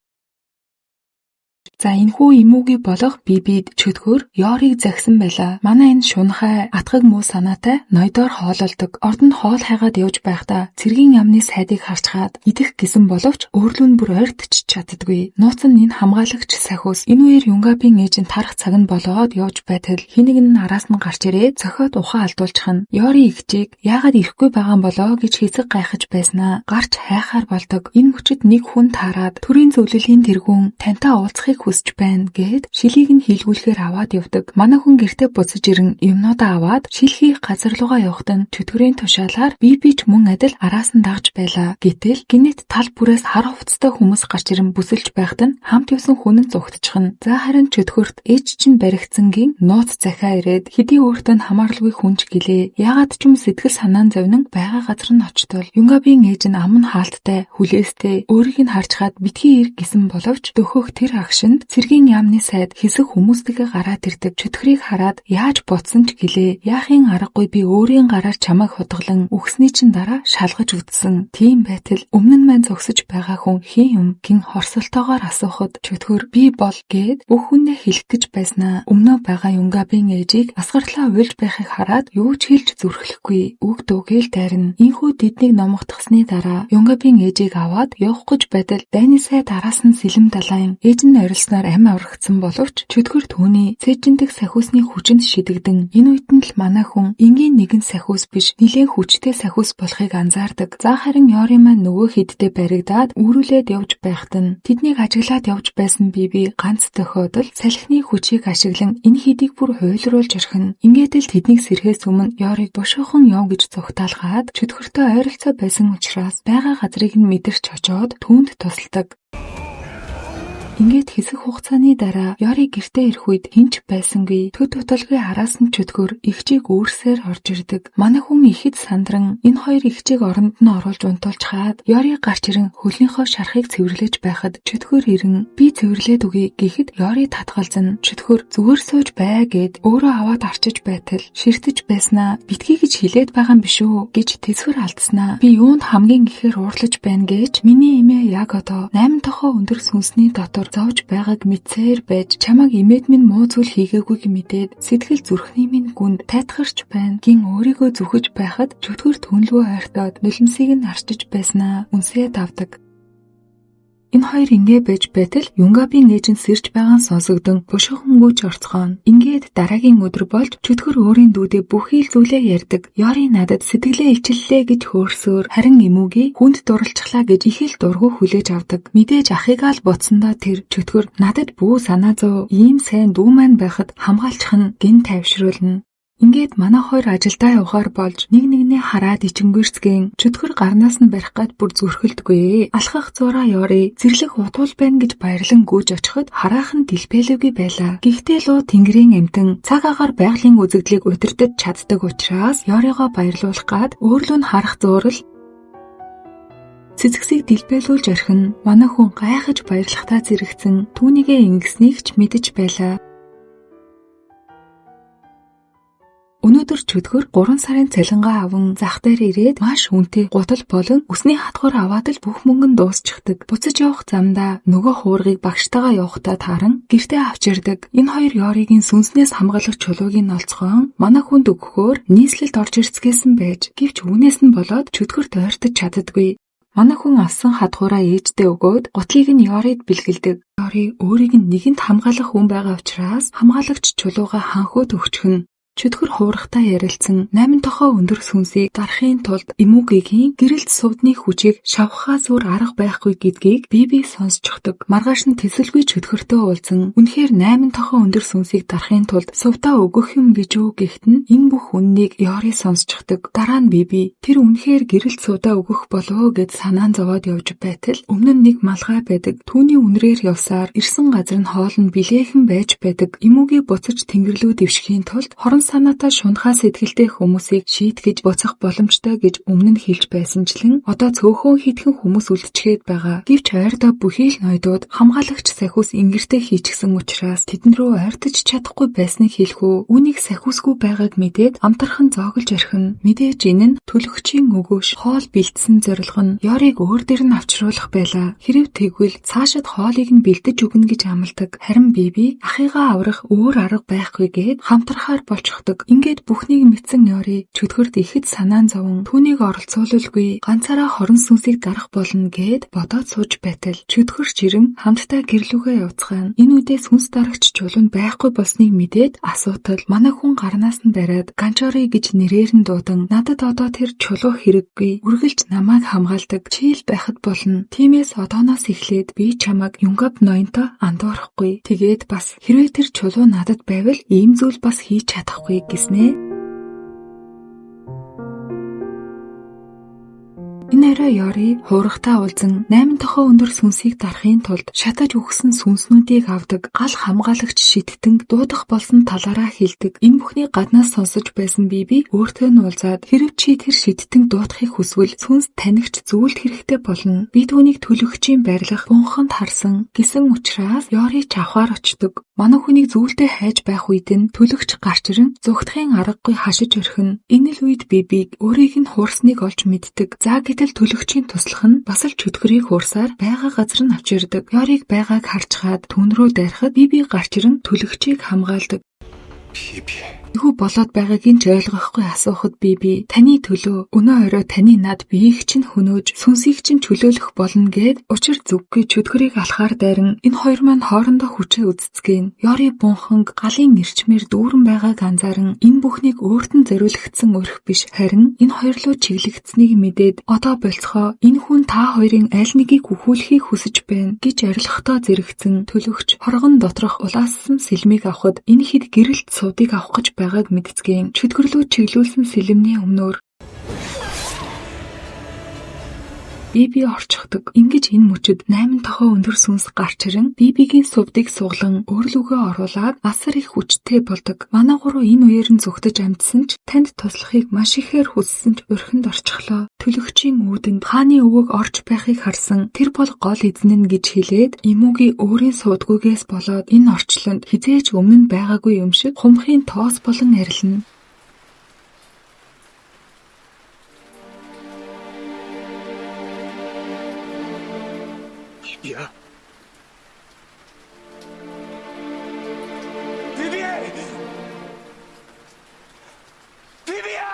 За энэхүү Имүги болох бибид чөтгөр Ёриг загсан байлаа. Манай энэ шунхай атгаг муу санаатай ноёдоор хоололдог. Ордонд хоол хайгаад явж байхдаа цэргийн яамны сайдыг харчгаад идэх гэсэн боловч өөрлөө нь бүр ойртч чаддаггүй. Нууц нь энэ хамгаалагч сахиус энэ үеэр Юнгапын ээж нь тарах цаг нь болоод явж байтал хинэг нь араас нь гарч ирээд цохиод ухаан алдуулчихна. Ёри ихчийг яагаад ирэхгүй байгаа болоо гэж хэсэг гайхаж байснаа гарч хайхаар болдог. Энэ хүчит нэг хүн таарад төрийн зөвлөлийн тэргүүн тантай уулзахыг хүсэж байна гэд шилийг нь хийлгүүлэхээр аваад явдаг. Манай хүн гэртээ буцаж ирэн юмнуудаа аваад шил хийх газар руугаа явахад нь чөтгөрийн тушаалаар бибич мөн адил араас нь дагж байлаа. Гэтэл гинэт тал бүрээс хар хувцастай хүмүүс гарч ирэн бүсэлж байхад нь хамт явсан хүн нь зүгтчихна. За харин чөтгөрт ээж чинь баригдсангийн нууц захиа ирээд хэдий өөртөө хамааралгүй хүнч гэлээ. Яагаад ч юм сэтгэл санаан зовнин байгаа газар нь очтол Юнгапын ээж нь аман хаалттай хүлээстэй өөрийг нь харчгаад битгий ир гэсэн боловч дөхөх тэр агшин цэргийн яамны сайд хэсэг хүмүүстэйгээ гараад ирдэг. Чөтгөрийг хараад яаж ботсон ч гэлээ. Яахын аргагүй би өөрийн гараар чамайг худгалан өгсний чинь дараа шалгаж үтсэн. Тийм байтал өмнө нь маань зогсож байгаа хүн хин юм гин хорсолтоогоор асуухад чөтгөр би бол гэд бүх хүнээ хэлэх гэж байснаа өмнөө байгаа Юнгапын ээжийг асгартлаа уйлж байхыг хараад юу ч хэлж зүрхлэхгүй үг дуугээл дайрна. Ийхүү тэднийг номогдохсны дараа Юнгапын ээжийг аваад явах гэж байтал дайны сайд араас нь сэлэм далайн ээж нь орилсноор ам аврагдсан боловч чөтгөр түүний цээжиндэг сахиусны хүчинд шидэгдэн энэ үед нь л манай хүн энгийн нэгэн сахиус биш нэлээд хүчтэй сахиус болохыг анзаардаг. За харин Ёри маань нөгөө хэддээ баригдаад үүрүүлээд явж байхад нь тэднийг ажиглаад явж байсан биби ганц тохиодол салхины хүчийг ашиглан энэ хэдийг бүр хуйлруулж орхино. Ингээд л тэднийг сэрхээс өмнө Ёриг бушуухан яв гэж зүгтаалгаад чөтгөртөө ойролцоо байсан учраас байгаа газрыг нь мэдэрч очоод түүнд тусалдаг. Ингээд хэсэг хугацааны дараа Ёри гэртээ ирэх үед хинч байсангүй. Төд туталгүй араас нь чөтгөр ихчийг үүрсээр орж ирдэг. Манай хүн ихэд сандран энэ хоёр ихчийг оронд нь оруулж унтуулж хаад Ёри гарч ирэн хөлнийхөө шархыг цэвэрлэж байхад чөтгөр ирэн би цэвэрлээд өгье гэхэд Ёри татгалзан чөтгөр зүгээр сууж бай гэд өөрөө аваад арчиж байтал ширтэж байснаа битгий гэж хэлээд байгаа юм биш үү гэж тэсвэр алдснаа. Би юунд хамгийн ихээр уурлаж байна гэж миний эмээ яг одоо 8 тохоо өндөр сүнсний дотор зовж байгааг мэдсээр байж чамайг имээд минь муу зүйл хийгээгүйг мэдээд сэтгэл зүрхний минь гүнд тайтгарч байна гин өөрийгөө зүхэж байхад чөтгөр түнлгөө ойртоод нулимсыг нь арчиж байснаа үнсээ давдаг. Энэ хоёр ингээ байж байтал Юнгабын ээж нь сэрж байгаа нь сонсогдон бушгингүйч орцгоон. Ингээд дараагийн өдөр болж чөтгөр өөрийн дүүдээ бүхий л зүйлээ ярьдаг. Ёри надад сэтгэлээ илчиллээ гэж хөөрсөөр харин эмүүгийн хүнд дурлцглаа гэж их л дургу хүлээж авдаг. Мэдээж ахыгаа л боцсондоо тэр чөтгөр надад бүү санаа зов ийм сайн дүү маань байхад хамгаалчих нь гин тайвшруулна. Ингээд манай хоёр ажилдаа явахаар болж нэг нэгнээ хараад ичингүрцгэн чөтгөр гарнаас нь барих гад бүр зүрхэлдэггүй. Алхах зураа Ёри зэрлэг удуул байна гэж баярлан гүйж очиход хараахан дэлбэлээгүй байлаа. Гэхдээ луу тэнгэрийн амтан цаг агаар байгалийн үзэгдлийг удирдах чаддаг учраас Ёригоо баярлуулах гад өөрлөө нь харах зуурал цэцгсийг дэлбэлүүлж орхин манай хүн гайхаж баярлахтаа зэрэгцэн түүнийгээ ингэснийг ч мэдэж байлаа. Өнөөдөр чөтгөр 3 сарын цалингаа аван зах дээр ирээд маш хүнтэй гутал болон өсний хатгуур аваад л бүх мөнгө нь дуусчихдаг. Буцаж явах замдаа нөгөө хуургийг багштайгаа явахдаа тааран гэртээ авчирдаг. Энэ хоёр Ёригийн сүнснээс хамгаалах чулуугийн нолцгоон манай хүнд өгөхөөр нийслэлд орж ирцгээсэн байж гэвч үүнээс нь болоод чөтгөрт ойртож чаддаггүй. Манай хүн авсан хатгуураа ээждээ өгөөд гутлыг нь Ёрид бэлгэлдэг. Ёри өөрийг нь нэгэнт хамгаалах хүн байгаа учраас хамгаалагч чулууга ханхуут өгчихнө. Чөтгөр хуурахтаа ярилцсан 8 тохоо өндөр сүнсийг дарахын тулд эмүүгийн гэрэлт сувдны хүчийг шавхахаас өөр арга байхгүй гэдгийг бие сонсчихдог. Маргааш нь тэсэлгүй чөтгөртөө уулзсан. Үнэхээр 8 тохоо өндөр сүнсийг дарахын тулд сувдаа өгөх юм гэж үү гэхэд нь энэ бүх үннийг Ёри сонсчихдог. Дараа нь бие тэр үнэхээр гэрэлт сувдаа өгөх болов гэд санаан зовоод явж байтал өмнө нь нэг малгай байдаг. Түүний үнрээр явсаар ирсэн газар нь хоолн билээхэн байж байдаг. Эмүүгийг буцаж тэнгэр рүү дэвшихийн тулд хорон санаатай шунхаа сэтгэлтэй хүмүүсийг шийтгэж буцах боломжтой гэж өмнө нь хэлж байсанчлан одоо цөөхөн хитгэн хүмүүс үлдчихэд байгаа. Гэвч ойрдоо бүхий л ноёдууд хамгаалагч сахиус ингэртэй хийчихсэн учраас тэдэн рүү ойртож чадахгүй байсныг хэлэхүү. Үүнийг сахиусгүй байгааг мэдээд амтархан зооглож орхино. Мэдээж энэ нь төлөгчийн өгөөш хоол бэлдсэн зорилго нь Ёриг өөр дээр нь авчруулах байлаа. Хэрэв тэгвэл цаашид хоолыг нь бэлдэж өгнө гэж амладаг. Харин бие ахыгаа аврах өөр арга байхгүй гээд хамтрахаар болчих. Ингээд бүхнийг мэдсэн Ёри чөтгөрт ихэд санаан зовон түүнийг оролцуулалгүй ганцаараа хорон сүнсийг дарах болно гэд бодоод сууж байтал чөтгөр чирэн хамтдаа гэрлүүгээ явцгаана. Энэ үедээ сүнс дарагч чулуунд байхгүй болсныг мэдээд асуутал манай хүн гарнаас нь бариад Ганчори гэж нэрээр нь дуудан надад одоо тэр чулуу хэрэггүй үргэлж намайг хамгаалдаг чийл байхад болно. Тиймээс одооноос эхлээд би чамайг Юнгаб ноёнтой андуурахгүй. Тэгээд бас хэрвээ тэр чулуу надад байвал ийм зүйл бас хийж чадах гэснэ. Энэ орой Ёри хуурахтаа уулзсан 8 тохоо өндөр сүнсийг дарахын тулд шатаж өгсөн сүнснүүдийг авдаг. Гал хамгаалагч шитгэн дуудах болсон талаараа хэлдэг. Энэ бүхний гаднаас сонсож байсан бие өөртөө нь уулзаад хэрэв чи тэр шитгэн дуудахыг хүсвэл сүнс танигч зүйлд хэрэгтэй болно. Би түүнийг төлөгчийн барилах бунханд харсан гэсэн учраас Ёри чавхаар очдог. Манай хүнийг зүйлдээ хайж байх үед нь төлөгч гарч ирэн зүгтхийн аргагүй хашиж орхино. Энэ л үед бибиг өөрийг нь хуурсныг олж мэддэг. За гэтэл төлөгчийн туслах нь бас л чөтгөрийг хуурсаар байгаа газар нь авчирдаг. Ёриг байгааг харчгаад түн рүү дайрахад биби гарч ирэн төлөгчийг хамгаалдаг. Юу болоод байгааг нь ч ойлгохгүй асуухад биби таны төлөө өнөө орой таны над биеийг чинь хөнөөж сүнсийг чинь чөлөөлөх болно гэд учир зүггүй чөтгөрийг алхаар дайран энэ хоёр маань хоорондоо хүчээ үздцгэн. Ёри бунханг галын ирчмээр дүүрэн байгааг анзааран энэ бүхнийг өөрт нь зориулагдсан өрх биш харин энэ хоёр руу чиглэгдсэнийг мэдээд одоо болцохоо энэ хүн та хоёрын аль нэгийг үхүүлэхийг хүсэж байна гэж арилгахдаа зэрэгцэн төлөгч хоргон доторх улаассан сэлмийг авахд энэ хэд гэрэлт суудыг авах гэж байгааг мэдцгээм. Чөтгөрлөө чиглүүлсэн сэлэмний өмнөөр Биби орчихдог. Ингэж энэ мөчөд 8 тохоо өндөр сүнс гарч ирэн Бибигийн сувдыг суглан өөрлөгөө оруулаад асар их хүчтэй болдог. Манай гурав энэ үеэр нь зүгтэж амьдсан ч танд туслахыг маш ихээр хүссэн ч урхинд орчихлоо. Төлөгчийн үүдэнд хааны өвөг орж байхыг харсан тэр бол гол эзэн нь гэж хэлээд Эмүүгийн өөрийн суудгүйгээс болоод энэ орчлонд хизээж өмнө нь байгаагүй юм шиг хумхын тоос болон арилна. 비비야! 비비야! 비비야!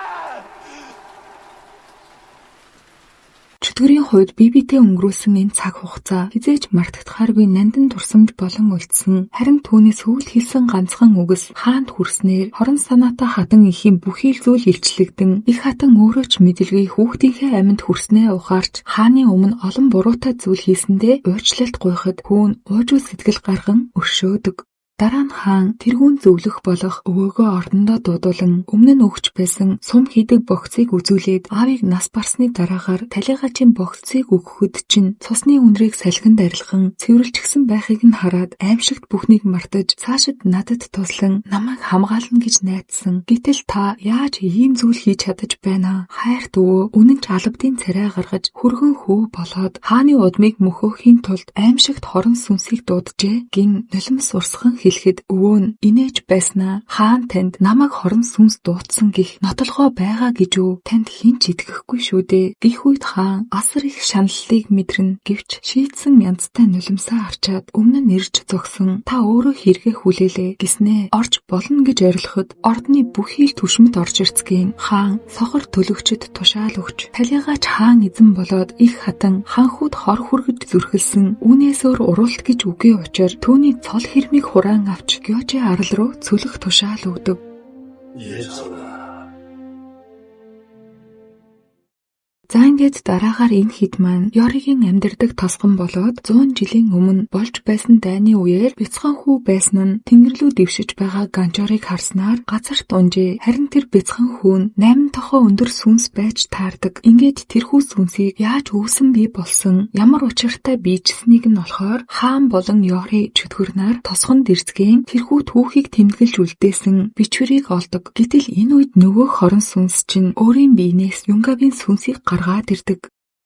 Чөтгөрийн хувьд Бибитэй өнгөрүүлсэн энэ цаг хугацаа хизээж мартагдахааргүй нандин турсамж болон үлдсэн. Харин түүний сүүлд хэлсэн ганцхан үгс хаанд хүрснээр хорон санаатай хатан ихийн бүхий л зүйл илчлэгдэн их хатан өөрөө ч мэдлгүй хүүхдийнхээ амьд хүрснээ ухаарч хааны өмнө олон буруутай зүйл хийсэндээ уучлалт гуйхад хүүн уужгүй сэтгэл гарган өршөөдөг. Дараа нь хаан тэргүүн зөвлөх болох өвөөгөө ордондоо дуудуулан өмнө нь өгч байсан сум хийдэг богцыг үзүүлээд аавыг нас барсны дараагаар талигачийн богцыг өгөхөд чинь цусны үнрийг салхинд арилхан цэвэрлжсэн байхыг нь хараад аимшигт бүхнийг мартаж цаашид надад туслан намайг хамгаална гэж найдсан. Гэтэл та яаж ийм зүйл хийж чадаж байна? Хайрт өвөө үнэн ч албадын царай гаргаж хүргэн хүү болоод хааны удмыг мөхөөхийн тулд аимшигт хорон сүнсийг дууджээ гин нулимс урсган хэлэхэд өвөө нь инээж байснаа хаан танд намайг хорон сүнс дуутсан гих нотлохоо байгаа гэж үү? Танд хэн ч итгэхгүй шүү дээ. Гэх үед хаан асар их шаналлыг мэдрэн гэвч шийдсэн янзтай нулимсаа арчаад өмнө нь ирж зогсон. Та өөрөө хэрэгэ хүлээлээ гэснээ орж болно гэж орилоход ордны бүхий л түшмэд орж ирцгийн хаан сохор төлөгчд тушаал өгч талигаач хаан эзэн болоод их хатан ханхуд хор хүргэж зүрхэлсэн. Үүнээс өөр уралт гэж үгүй учраа түүний цол хэрмийг хураан авч Гёжи арал руу цөлөх тушаал өгдөг. За ингээд дараагаар энэ хэд маань Ёригийн амьдардаг тосгон болоод 100 жилийн өмнө болж байсан дайны үеэр бяцхан хүү байсан нь тэнгэр рүү дэвшиж байгаа Ганчорыг харснаар газарт унжээ. Харин тэр бяцхан хүү нь 8 тохоо өндөр сүнс байж таардаг. Ингээд тэрхүү сүнсийг яаж үүсэн бий болсон, ямар учиртай бийжсэнийг нь болохоор хаан болон Ёри чөтгөрнөр тосгонд ирцгэн тэрхүү түүхийг тэмдэглэж үлдээсэн бичвэрийг олдог. Гэтэл энэ үед нөгөө хорон сүнс чинь өөрийн биенээс Юнгабын сүнсийг гаргаад ирдэг.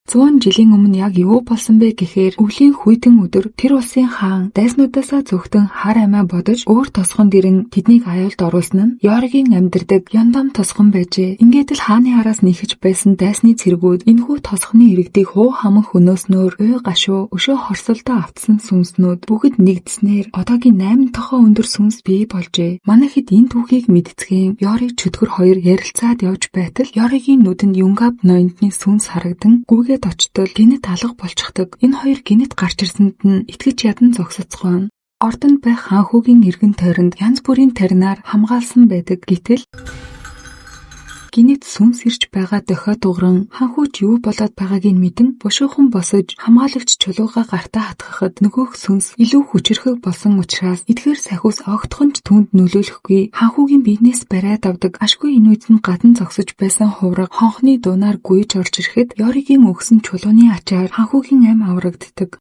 100 жилийн өмнө яг юу болсон бэ гэхээр өвлийн хүйтэн өдөр тэр улсын хаан дайснуудаасаа зөвхтөн хар амиа бодож өөр тосгонд ирэн тэднийг аюулд оруулсан нь Ёригийн амьдардаг Яндам тосгон байжээ. Ингээд л хааны араас нийхэж байсан дайсны цэргүүд энэхүү тосгоны иргэдийг хуу хаман хөнөөснөөр ой гашуу өшөө хорсолдоо автсан сүнснүүд бүгд нэгдснээр одоогийн 8 тохоо өндөр сүнс бий болжээ. Манай хэд энэ түүхийг мэдцгээн Ёри чөтгөр хоёр ярилцаад явж байтал Ёригийн нүдэнд Юнгаб ноёндны сүнс харагдан гүгээд очтол гинэт алга болчихдог. Энэ хоёр гинэт гарч ирсэнд нь итгэж ядан зогсоцгоон. Ордонд байх хаанхүүгийн эргэн тойронд янз бүрийн таринаар хамгаалсан байдаг. Гэтэл гинэт сүнс ирж байгаа дохио дугран ханхүүч юу болоод байгааг нь мэдэн бушуухан босож хамгаалагч чулууга гартаа хатгахад нөгөөх сүнс илүү хүчрэхэг болсон учраас эдгээр сахиус огтхон ч түүнд нөлөөлөхгүй ханхүүгийн биенээс бариад авдаг. Ашгүй энэ үед нь гадан зогсож байсан хувраг хонхны дуунаар гүйж орж ирэхэд Ёригийн өгсөн чулууны ачаар ханхүүгийн ам аврагддаг.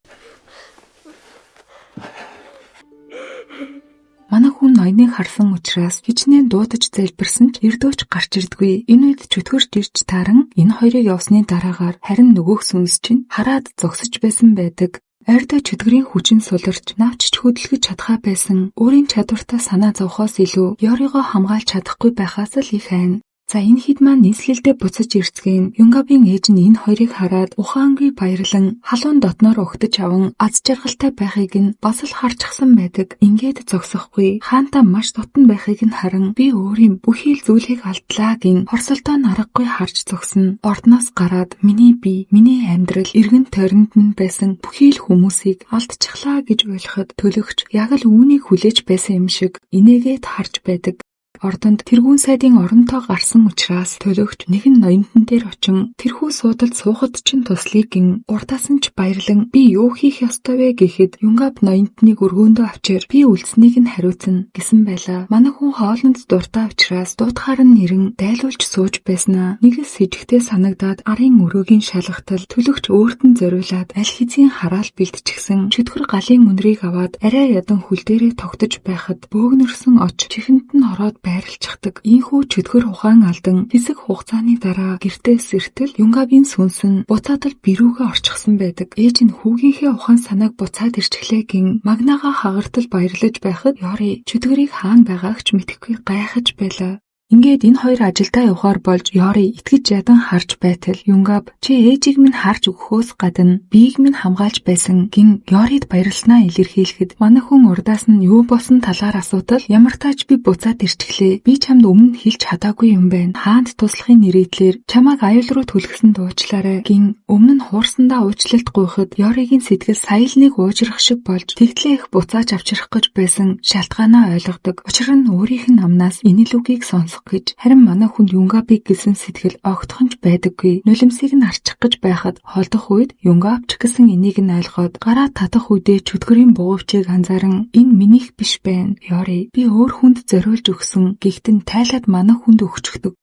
Манай хүн ноёныг харсан учраас хичнээн дуудаж залбирсан ч эрдөөч гарч ирдгүй. Энэ үед чөтгөрч ирж тааран энэ хоёрыг явсны дараагаар харин нөгөөх сүнс чинь хараад зогсож байсан байдаг. Ойрдоо чөтгөрийн хүчин суларч навч ч хөдөлгөж чадхаа байсан. Өөрийн чадвартай санаа зовхоос илүү Ёригоо хамгаалж чадахгүй байхаас л их айн. За энэ хэд маань нийслэлдээ буцаж ирцгэн Юнгабын ээж нь энэ хоёрыг хараад ухаангүй баярлан халуун дотноор өгтөж аван аз жаргалтай байхыг нь бас л харчихсан байдаг. Ингээд зогсохгүй хаантаа маш дотн байхыг нь харан би өөрийн бүхий л зүйлийг алдлаа гин хорсолтоо наргагүй харж зогсно. Ордноос гараад миний бие, миний амьдрал, эргэн тойронд нь байсан бүхий л хүмүүсийг алдчихлаа гэж ойлгоход төлөгч яг л үүнийг хүлээж байсан юм шиг инээгээд харж байдаг. ордонд тэргүүн сайдын оронтой гарсан учраас төлөгч нэгэн ноёнтон дээр очин тэрхүү суудалд суухад чинь туслыг гин урдаас нь ч баярлан би юу хийх ёстой вэ гэхэд Юнгаб ноёнтныг өргөөндөө авчир би үлдсэнийг нь хариуцна гэсэн байлаа. Манай хүн хоолнд дуртай учраас дуутахаар нь нэрэн дайлуулж сууж байснаа. Нэгээс сэжигтэй санагдаад арын өрөөгийн шалгалтал төлөгч өөрт нь зориулаад аль хэзээ хараал бэлтчихсэн чөтгөр галын үнрийг аваад арай ядан хүл дээрээ тогтож байхад бөөгнөрсөн оч чихэнд нь ороод байрлчихдаг. Ийхүү чөтгөр ухаан алдан хэсэг хугацааны дараа гэртээ сэртэл Юнгабын сүнс нь буцаадал бирүүгээ орчихсон байдаг. Ээж нь хүүгийнхээ ухаан санааг буцаад ирчихлээ гин магнаага хагартал баярлаж байхад Ёри чөтгөрийг хаана байгааг ч мэдэхгүй гайхаж байлаа. Ингээд энэ хоёр ажилдаа явахаар болж Ёри итгэж ядан харж байтал Юнгаб чи ээжийг минь харж өгөхөөс гадна биеийг минь хамгаалж байсан гин Ёрид баярлснаа илэрхийлэхэд манай хүн урдаас нь юу босон талаар асуудал ямар тач би буцаад ирчихлээ. Би чамд өмнө хэлж чадаагүй юм байна. Хаанд туслахын нэрийдлэр чамайг аюул руу түлхсэн дуучлаарай гин өмнө нь хуурсандаа уучлалт гуйхад Ёригийн сэтгэл саялныг уужрах шиг болж тэгтлээ их буцааж авчрах гэж байсан шалтгаанаа ойлгодог. Учир нь өөрийнх нь амнаас энэ лүгийг сонсох гэж харин манай хүнд Юнгабыг гэсэн сэтгэл огтхонч байдаггүй. Нулимсыг нь арчих гэж байхад холдох үед Юнгабч гэсэн энийг нь ойлгоод гараа татах үедээ чөтгөрийн бугуйчийг анзааран энэ минийх биш байна. Ёри би өөр хүнд зориулж өгсөн гихтэн тайлаад манай хүнд өгчөгдөг.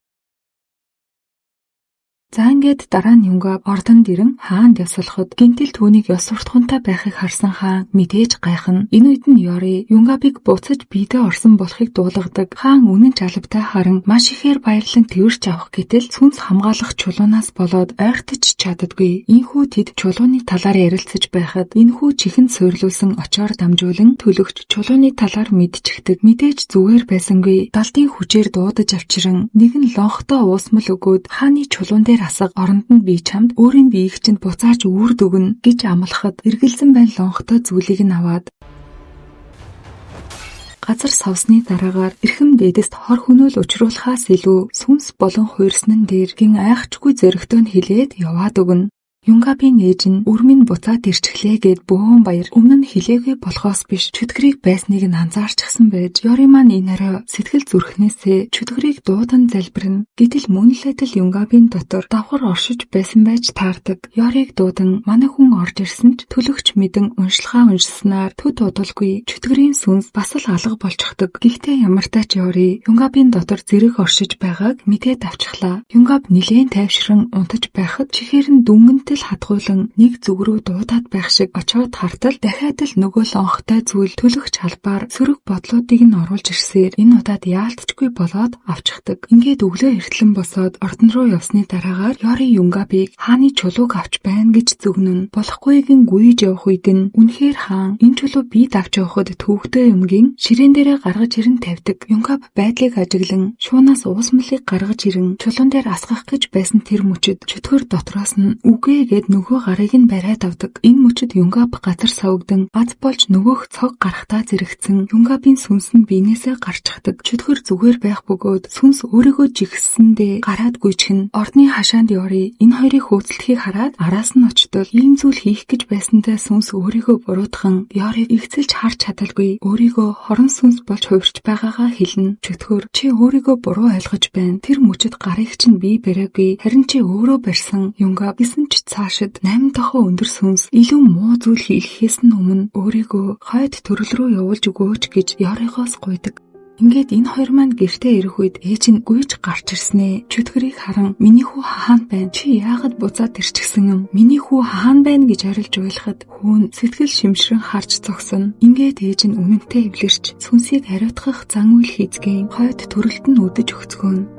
За ингээд дараа нь Юнгаб ордонд ирэн хаанд ёслоход гинтэл түүнийг ёс суртахуунтай байхыг харсан хаан мэдээж гайхна. Энэ үед нь Ёри Юнгабыг буцаж биедээ орсон болохыг дуулгадаг. Хаан үнэн жалбтай харан маш ихээр баярлан тэрвэрч авах гэтэл сүнс хамгаалах чулуунаас болоод ойртож чаддаггүй. Ийхүү тэд чулууны талаар ярилцаж байхад энэхүү чихэнд суйрлуулсан очоор дамжуулан төлөгч чулууны талаар мэдчихдэг. Мэдээж зүгээр байсангүй далдын хүчээр дуудаж авчиран нэгэн лонхтой уусмал өгөөд хааны чулуун дээр асаг оронд нь би чамд өөрийн биеийг чинь буцааж үрд өгнө гэж амлахад эргэлзэн байн лонхтой зүйлийг нь аваад газар савсны дараагаар эрхэм дээдэст хор хөнөөл учруулахаас илүү сүнс болон хуурснан дээр гин айхчгүй зөрөгтөө нь хилээд яваад өгнө. Юнгабын ээж нь өрмийн буцаад ирчихлээ гэд бөөн баяр өмнө нь хилээгүй болохоос биш чөтгөрийг байсныг нь анзаарчихсан байж Ёри маань энэ орой сэтгэл зүрхнээсээ чөтгөрийг дуудан залбирна. Гэтэл мөн л адил Юнгабын дотор давхар оршиж байсан байж таардаг. Ёриг дуудан манай хүн орж ирсэн ч төлөгч мэдэн уншилгаа уншснаар төд удалгүй чөтгөрийн сүнс бас л алга болчихдог. Гэхдээ ямар тач Ёри Юнгабын дотор зэрэг оршиж байгааг мэдээд авчихлаа. Юнгаб нилээн тайвшран унтаж байхад чихээр нь дүнгэнтэй хатгуулан нэг зүг рүү дуудаад байх шиг очоод хартал дахиад л нөгөө лонхтой зүйл төлөгч халбаар сөрөг бодлуудыг нь оруулж ирсээр энэ удаад яалтчгүй болоод авчихдаг. Ингээд өглөө эртлэн босоод ордон руу явсны дараагаар Ёри Юнгабыг хааны чулууг авч байна гэж зөгнөн. Болохгүйг нь гүйж явах үед нь үнэхээр хаан энэ чулуу би давч явахад төвөгтэй юмгийн ширээн дээрээ гаргаж ирэн тавьдаг. Юнгаб байдлыг ажиглан шуунаас уусмалыг гаргаж ирэн чулуун дээр асгах гэж байсан тэр мөчөд чөтгөр дотроос нь үгүй гээд нөгөө гарыг нь бариад авдаг. Энэ мөчөд Юнгаб газар савгдан аз болж нөгөөх цог гарахтаа зэрэгцэн Юнгабын сүнс нь биенээсээ гарчхдаг. Чөтгөр зүгээр байх бөгөөд сүнс өөрийгөө жигссэндээ гараад гүйчих нь ордны хашаанд Ёри энэ хоёрыг хөөцөлдөхийг хараад араас нь очтол ийм зүйл хийх гэж байсантай сүнс өөрийгөө буруутхан Ёриг игцэлж харж чадалгүй өөрийгөө хорон сүнс болж хувирч байгаагаа хэлнэ. Чөтгөр чи өөрийгөө буруу ойлгож байна. Тэр мөчөд гарыг чинь би бариагүй харин чи өөрөө барьсан. Юнгаб гэсэн ч цаашид 8 дахин өндөр сүнс илүү муу зүйл хийхээс нь өмнө өөрийгөө хойд төрөл рүү явуулж өгөөч гэж Ёригоос гуйдаг. Ингээд энэ хоёр маань гэртээ ирэх үед ээж нь гүйж гарч ирснээ. Чөтгөрийг харан миний хүү хаана байна? Чи яагаад буцаад ирчихсэн юм? Миний хүү хаана байна гэж орилж уйлахад хүүн сэтгэл шимшрэн харж зогсоно. Ингээд ээж нь үнэнтэй эвлэрч сүнсийг хариуцах зан үйл хийцгээе. Хойд төрөлд нь үдэж өгцгөөн.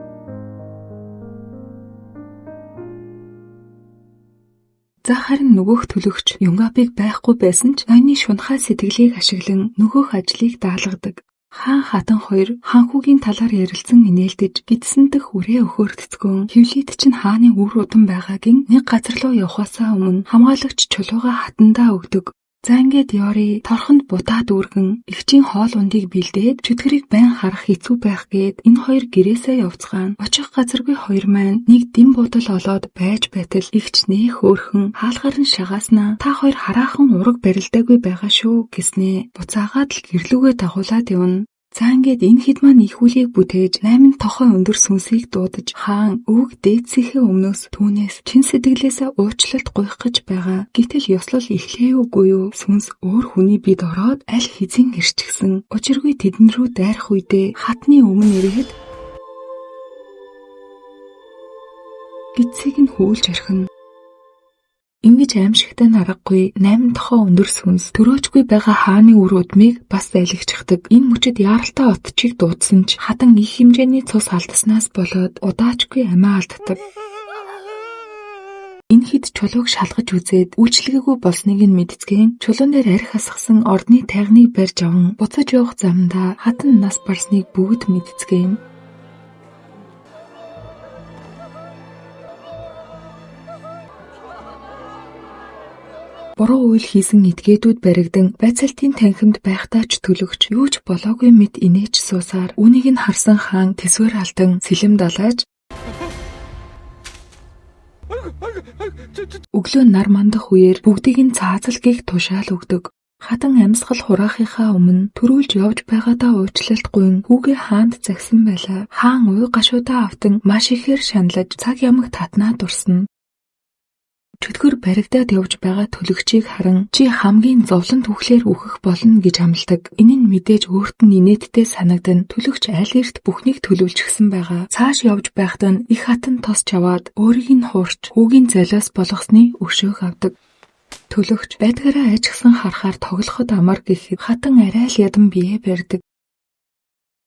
За харин нөгөөх төлөгч Юнгабыг байхгүй байсан ч ноёны шунхай сэтгэлийг ашиглан нөгөөх ажлыг даалгадаг. Хаан хатан хоёр ханхүүгийн талаар ярилцсан инээлдэж гидсэн дэх үрээ өхөөртцгөн хевлийд чинь хааны үр удам байгаагийн нэг газар руу явхаасаа өмнө хамгаалагч чулууга хатандаа өгдөг. За ингээд Ёри торхонд бутаа дүүргэн эгчийн хоол ундыг бэлдээд чөтгөрийг байн харах хэцүү байх гээд энэ хоёр гэрээсээ явцгаан очих газаргүй хоёр маань нэг дэм будал олоод байж байтал эгч нээх хөөрхөн хаалгаар нь шагааснаа та хоёр хараахан ураг барилдаагүй байгаа шүү гэснээ буцаагаад л гэрлүүгээ дагуулад явна. За ингээд энэ хэд маань их үлийг бүтээж 8 тохой өндөр сүнсийг дуудаж хаан өвөг дээдсийнхээ өмнөөс түүнээс чин сэтгэлээсээ уучлалт гуйх гэж байгаа. Гэтэл ёслол эхлэе үгүй юу? Сүнс өөр хүний бид ороод аль хэзээ ирчихсэн. Учиргүй тэдэн рүү дайрах үедээ хатны өмнө ирээд гидсийг нь хүүлж орхино. Ингэж аимшигтай наргагүй 8 тохой өндөр сүнс төрөөжгүй байгаа хааны үр удмыг бас айлгчихдаг. Энэ мөчид яаралтай отчийг дуудсан ч хадан их хэмжээний цус алдаснаас болоод удаачгүй амиа алддаг. Энэ хэд чулууг шалгаж үзээд үйлчлэгээгүй болсныг нь мэдцгээн чулуунээр арх асгасан ордны тайганыг барьж аван буцаж явах замдаа хатан нас барсныг бүгд мэдцгээн. Буруу үйл хийсэн этгээдүүд баригдан байцаалтын танхимд байхдаа ч төлөгч юу ч болоогүй мэт инээж суусаар үнийг нь харсан хаан тэсвэр алдан сэлэм далайж өглөө нар мандах үеэр бүгдийг нь цаазалгийх тушаал өгдөг. Хатан амьсгал хураахынхаа өмнө төрүүлж явж байгаадаа уучлалт гуйн хүүгээ хаанд загсан байлаа. Хаан уй гашуудаа автан маш ихээр шаналж цаг ямаг татнаа дурсна. Чөтгөр баригдаад явж байгаа төлөгчийг харан чи хамгийн зовлон түхлээр үхэх болно гэж амладаг. Энэ нь мэдээж өөрт нь инээдтэй санагдана. Төлөгч аль эрт бүхнийг төлөвлөжсөн байгаа. Цааш явж байхад нь их хатан тосч аваад өөрийг нь хуурч хүүгийн золиос болгосны өшөөг авдаг. Төлөгч байдгаараа ажигсан харахаар тоглоход амар гэхэд хатан арай л ядам бие барьдаг.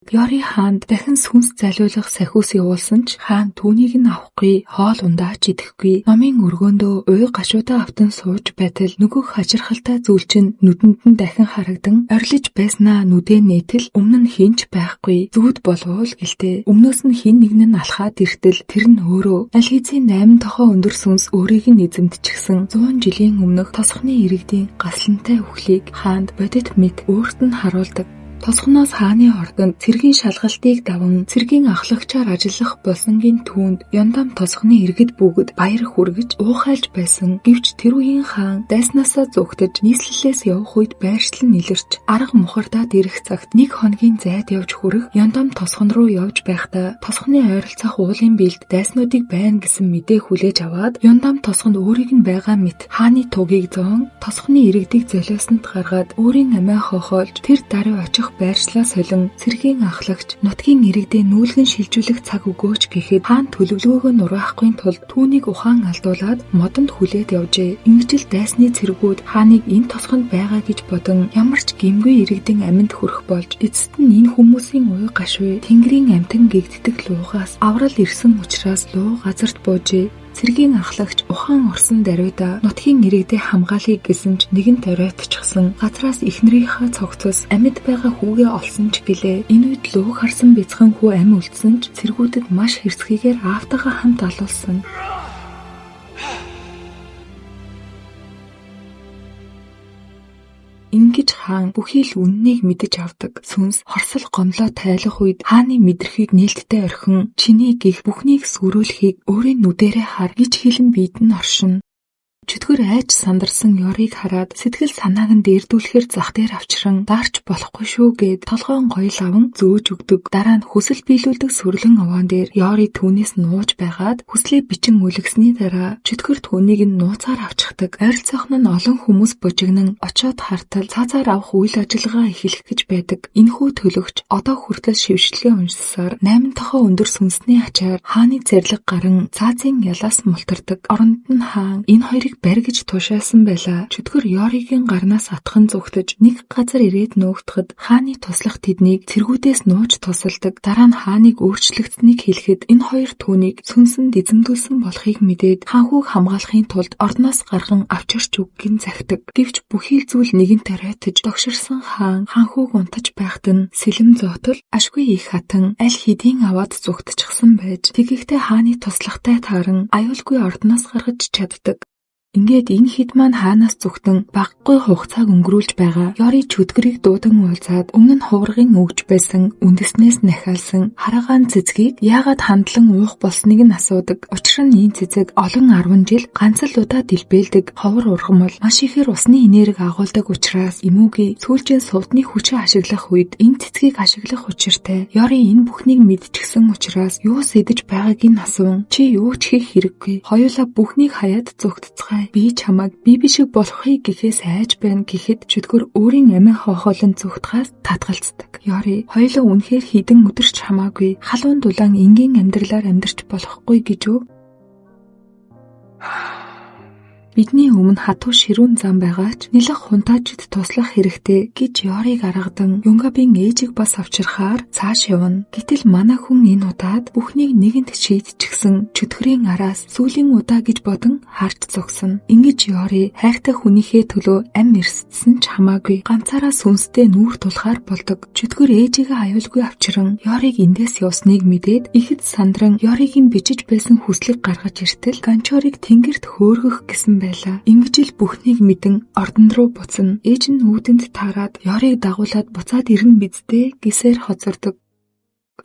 Ёри хаанд дахин сүнс залиулах сахиус явуулсан ч хаан түүнийг нь авахгүй, хоол ундаач идэхгүй. Номын өргөөндөө уй гашуудаа автан сууж байтал нөгөө хачирхалтай зүйл чинь нүдэнд нь дахин харагдан орилж байснаа нүдээ нээтэл өмнө нь хинч байхгүй. Зүуд болвол гэлтэй. Өмнөөс нь хин нэг нь алхаад иртэл тэр нь өөрөө аль хэзээ 8 тохой өндөр сүнс өөрийг нь эзэмдчихсэн 100 жилийн өмнөх тосхны иргэдийн гаслантай үхлийг хаанд бодит мэд өөрт нь харуулдаг. Тосхноос хааны ордонд цэргийн шалгалтыг даван цэргийн ахлагчаар ажиллах болсонгийн түүнд Яндам тосхны иргэд бүгд баяр хүргэж уухайлж байсан. Гэвч тэр үеийн хаан дайснаасаа зүгтэж нийслэлээс явах үед байршил нь илэрч арга мухардаад ирэх цагт 1 хоногийн зайд явж хүрэх Яндам тосхон руу явж байхдаа тосхны ойролцоох уулын бэлд дайснуудыг байна гэсэн мэдээ хүлээж аваад Яндам тосхонд өөрийг нь байгаа мэт хааны тугийг зоон тосхны иргэдийг золиосонд гаргаад өөрийн амиа хохоолж тэр даруй очих байршлаа солин цэргийн ахлагч нутгийн иргэдээ нүүлгэн шилжүүлэх цаг өгөөч гэхэд хаан төлөвлөгөөгөө нураахгүй тулд түүнийг ухаан алдуулаад модонд хүлээд явжээ. Ингэж л дайсны цэргүүд хааныг энэ тосгонд байгаа гэж бодон ямар ч гэмгүй иргэдийн амьд хүрэх болж эцэст нь энэ хүмүүсийн уй гашуй тэнгэрийн амтан гэгддэг луугаас аврал ирсэн учраас луу газарт буужээ. Цэргийн ахлагч ухаан орсон даруйда нутгийн иргэдээ хамгаалъя гэсэн ч нэгэнт оройтчихсан. Газраас эхнэрийнхээ цогцос амьд байгаа хүүгээ олсон ч гэлээ. Энэ үед лууг харсан бяцхан хүү амь үлдсэн ч цэргүүдэд маш хэрсгийгээр аавтайгаа хамт алуулсан. Ингэж хаан бүхий л үннийг мэдэж авдаг. Сүнс хорсол гомлоо тайлах үед хааны мэдрхийг нээлттэй орхин чиний гих бүхнийг сүрүүлэхийг өөрийн нүдэрээ хар гэж хэлэн биед нь оршино. Чөтгөр айж сандарсан Ёрийг хараад сэтгэл санааг нь дээрдүүлэхээр зах дээр авчран даарч болохгүй шүү гэд толгоон гоёл аван зөөж өгдөг. Дараа нь хүсэл биелүүлдэг сүрлэн овоон дээр Ёри түүнээс нууж байгаад хүслээ бичин үлгсэний дараа чөтгөр түүнийг нь нууцаар авчихдаг. Ойролцоох нь олон хүмүүс бужигнан очоод хартал цаазаар авах үйл ажиллагаа эхлэх гэж байдаг. Энэхүү төлөгч одоо хүртэл шившлэгээ уншсаар 8 тохой өндөр сүнсний ачаар хааны зэрлэг гарan цаазын ялаас мултардаг. Оронд нь хаан энэ хоёрыг барь гэж тушаасан байлаа. Чөтгөр Ёригийн гарнаас атхан зүгтэж нэг газар ирээд нөөгдөхөд хааны туслах тэднийг цэргүүдээс нууж тусалдаг. Дараа нь хааныг өөрчлөгдсөнийг хэлэхэд энэ хоёр түүнийг сүнсэнд эзэмдүүлсэн болохыг мэдээд хаанхүүг хамгаалахын тулд ордноос гарган авчирч өгөхин захидаг. Гэвч бүхий л зүйл нэгэн тариатаж догширсан хаан хаанхүүг унтаж байхад нь сэлэм зоотол ашгүй их хатан аль хэдийн аваад зүгтчихсан байж тэгэхдээ хааны туслахтай тааран аюулгүй ордноос гаргаж чаддаг. Ингээд энэ хэд маань хаанаас зүгтэн багагүй хугацааг өнгөрүүлж байгаа Ёри чөтгөрийг дуудан уулзаад өмнө нь хуврагын өгж байсан үндэснээс нахиалсан хараагаан цэцгийг яагаад хандлан уух болсныг нь асуудаг. Учир нь энэ цэцэг олон 10 жил ганц л удаа дэлбэлдэг ховор ургамал маш ихээр усны энерги агуулдаг учраас Эмүүгийн сүүлчийн сувдны хүчээ ашиглах үед энэ цэцгийг ашиглах учиртай. Ёри энэ бүхнийг мэдчихсэн учраас юу сэдэж байгааг нь асуун. Чи юу ч хийх хэрэггүй. Хоёулаа бүхнийг хаяад зүгтцгаая. Би чамайг би бишиг болохыг гэхээс айж байна гэхэд чөтгөр өөрийн амин хохолон зүгтгаас татгалцдаг. Ёри хоёулаа үнэхээр хідэн өдөрч хамаагүй халуун дулаан энгийн амьдралаар амьдарч болохгүй гэж үү? Бидний өмнө хатуу ширүүн зам байгаач нэлэх хунтаажид туслах хэрэгтэй гэж Ёриг аргадан Юнгабын ээжийг бас авчирхаар цааш явна. Гэтэл манай хүн энэ удаад бүхнийг нэгэнт шийдчихсэн чөтгөрийн араас сүүлийн удаа гэж бодон харж зогсоно. Ингэж Ёри хайртай хүнийхээ төлөө ам эрсдсэн ч хамаагүй ганцаараа сүнстэй нүүр тулахаар болдог. Чөтгөр ээжигээ аюулгүй авчиран Ёриг эндээс явсныг мэдээд ихэд сандран Ёригийн бичиж байсан хүслийг гаргаж иртэл Ганчорыг тэнгэрт хөөргөх гэсэн байлаа. Ингэж л бүхнийг мэдэн ордон руу буцна. Ээж нь үүдэнд таарад Ёриг дагуулад буцаад ирнэ биздээ гэсээр хоцордог.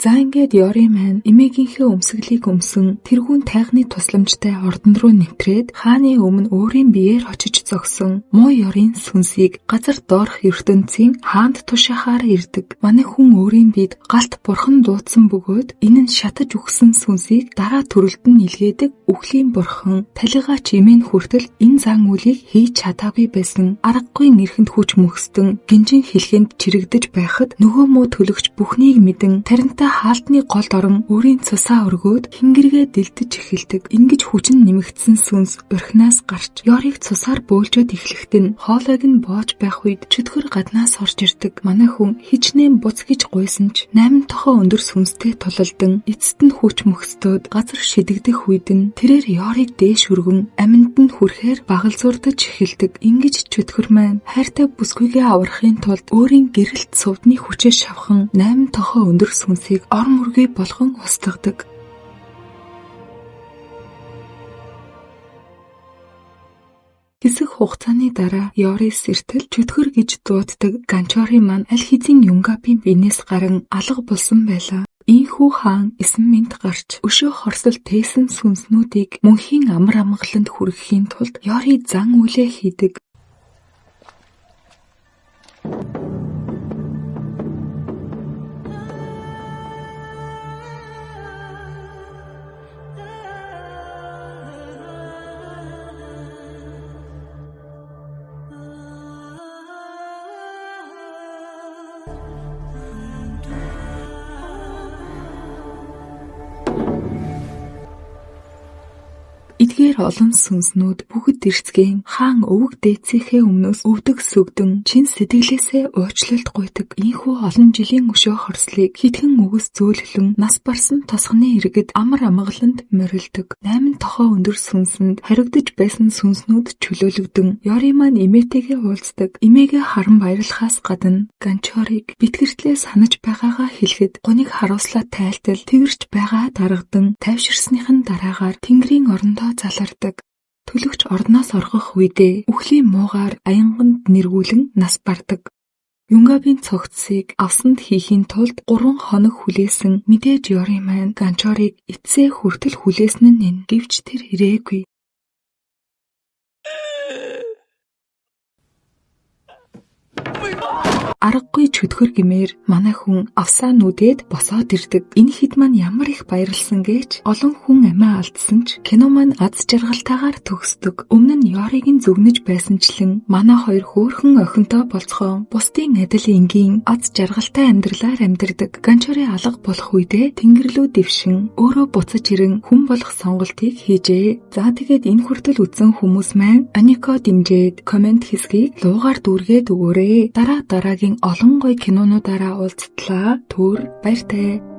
За ингээд Ёри маань эмээгийнхээ өмсгөлийг өмсөн тэргүүн тайгны тусламжтай ордон руу нэвтрээд хааны өмнө өөрийн биеэр очиж зогсон муу Ёрийн сүнсийг газар доорх ертөнцийн хаанд тушаахаар ирдэг. Манай хүн өөрийн биед галт бурхан дуудсан бөгөөд энэ нь шатаж үхсэн сүнсийг дараа төрөлд нь илгээдэг үхлийн бурхан. Талигач эмээн хүртэл энэ зан үйлийг хийж чадаагүй байсан. Аргагүй нэрхэнд хүч мөхстөн гинжин хэлхэнд чирэгдэж байхад нөгөө муу төлөгч бүхнийг мэдэн таринтай хаалтны голд орон өөрийн цусаа өргөөд хингэргээ дэлдэж эхэлдэг. Ингэж хүчин нэмэгдсэн сүнс урхинаас гарч Ёриг цусаар бөөлжөд эхлэхэд нь хоолойг нь боож байх үед чөтгөр гаднаас орж ирдэг. Манай хүн хичнээн буц гэж гуйсан ч 8 тохоо өндөр сүнстэй тулалдан эцэст нь хүч мөхстөөд газар шидэгдэх үед нь тэрээр Ёриг дээш өргөн аминд нь хүрэхээр багалзуурдаж эхэлдэг. Ингэж чөтгөр маань хайртай бүсгүйгээ аврахын тулд өөрийн гэрэлт сувдны хүчээ шавхан 8 тохоо өндөр сүнсийг ор мөргий болгон устгадаг. Хэсэг хугацааны дараа Ёри сэртэл чөтгөр гэж дууддаг Ганчори маань аль хэзээ Юнгабын биенээс гарan алга болсон байлаа. Ийхүү хаан эсэн мэд гарч өшөө хорсол тээсэн сүнснүүдийг мөнхийн амар амгаланд хүргэхийн тулд Ёри зан үйлээ хийдэг. Эдгээр олон сүнснүүд бүгд эрсгэн хаан өвөг дээдсийнхээ өмнөөс өвдөг сүгдэн чин сэтгэлээсээ уучлалт гуйдаг. Ийхүү олон жилийн өшөө хорслыг хитгэн үгс зөөлхлөн нас барсан тосгоны иргэд амар амгаланд морилдог. 8 тохоо өндөр сүнсэнд хоригдож байсан сүнснүүд чөлөөлөгдөн Ёри маань эмээтэйгээ уулздаг. Эмээгээ харан баярлахаас гадна Ганчорыг битгэртлээ санаж байгаагаа хэлэхэд гуниг харуулслаа тайлтал тэрч байгаа даргадан тайвширсныхын дараагаар Тэнгэрийн орондоо залардаг. Төлөгч ордноос оргох үедээ үхлийн муугаар аянганд нэргүүлэн нас бардаг. Юнгабын цогцсыг авсанд хийхийн тулд 3 хоног хүлээсэн мэдээж Ёри маань Ганчорыг эцсээ хүртэл хүлээсэн нь энэ гэвч тэр ирээгүй. Аргагүй чөтгөр гэмээр манай хүн авсаа нүдээд босоод ирдэг. Энэ хэд маань ямар их баярлсан гэж олон хүн амиа алдсан ч кино маань аз жаргалтайгаар төгсдөг. Өмнө нь Ёриг зүгнэж байсанчлан манай хоёр хөөрхөн охинтой болцгоон бусдын адил энгийн аз жаргалтай амьдралаар амьдардаг. Ганчори алга болох үедээ Тэнгэр рүү дэвшин өөрөө буцаж ирэн хүн болох сонголтыг хийжээ. За тэгээд энэ хүртэл үзсэн хүмүүс маань Анико дэмжээд комент хэсгийг луугаар дүүргээд өгөөрэй. Дараагийн олон гоё кинонуудаараа уулзтлаа. Түр баяртай.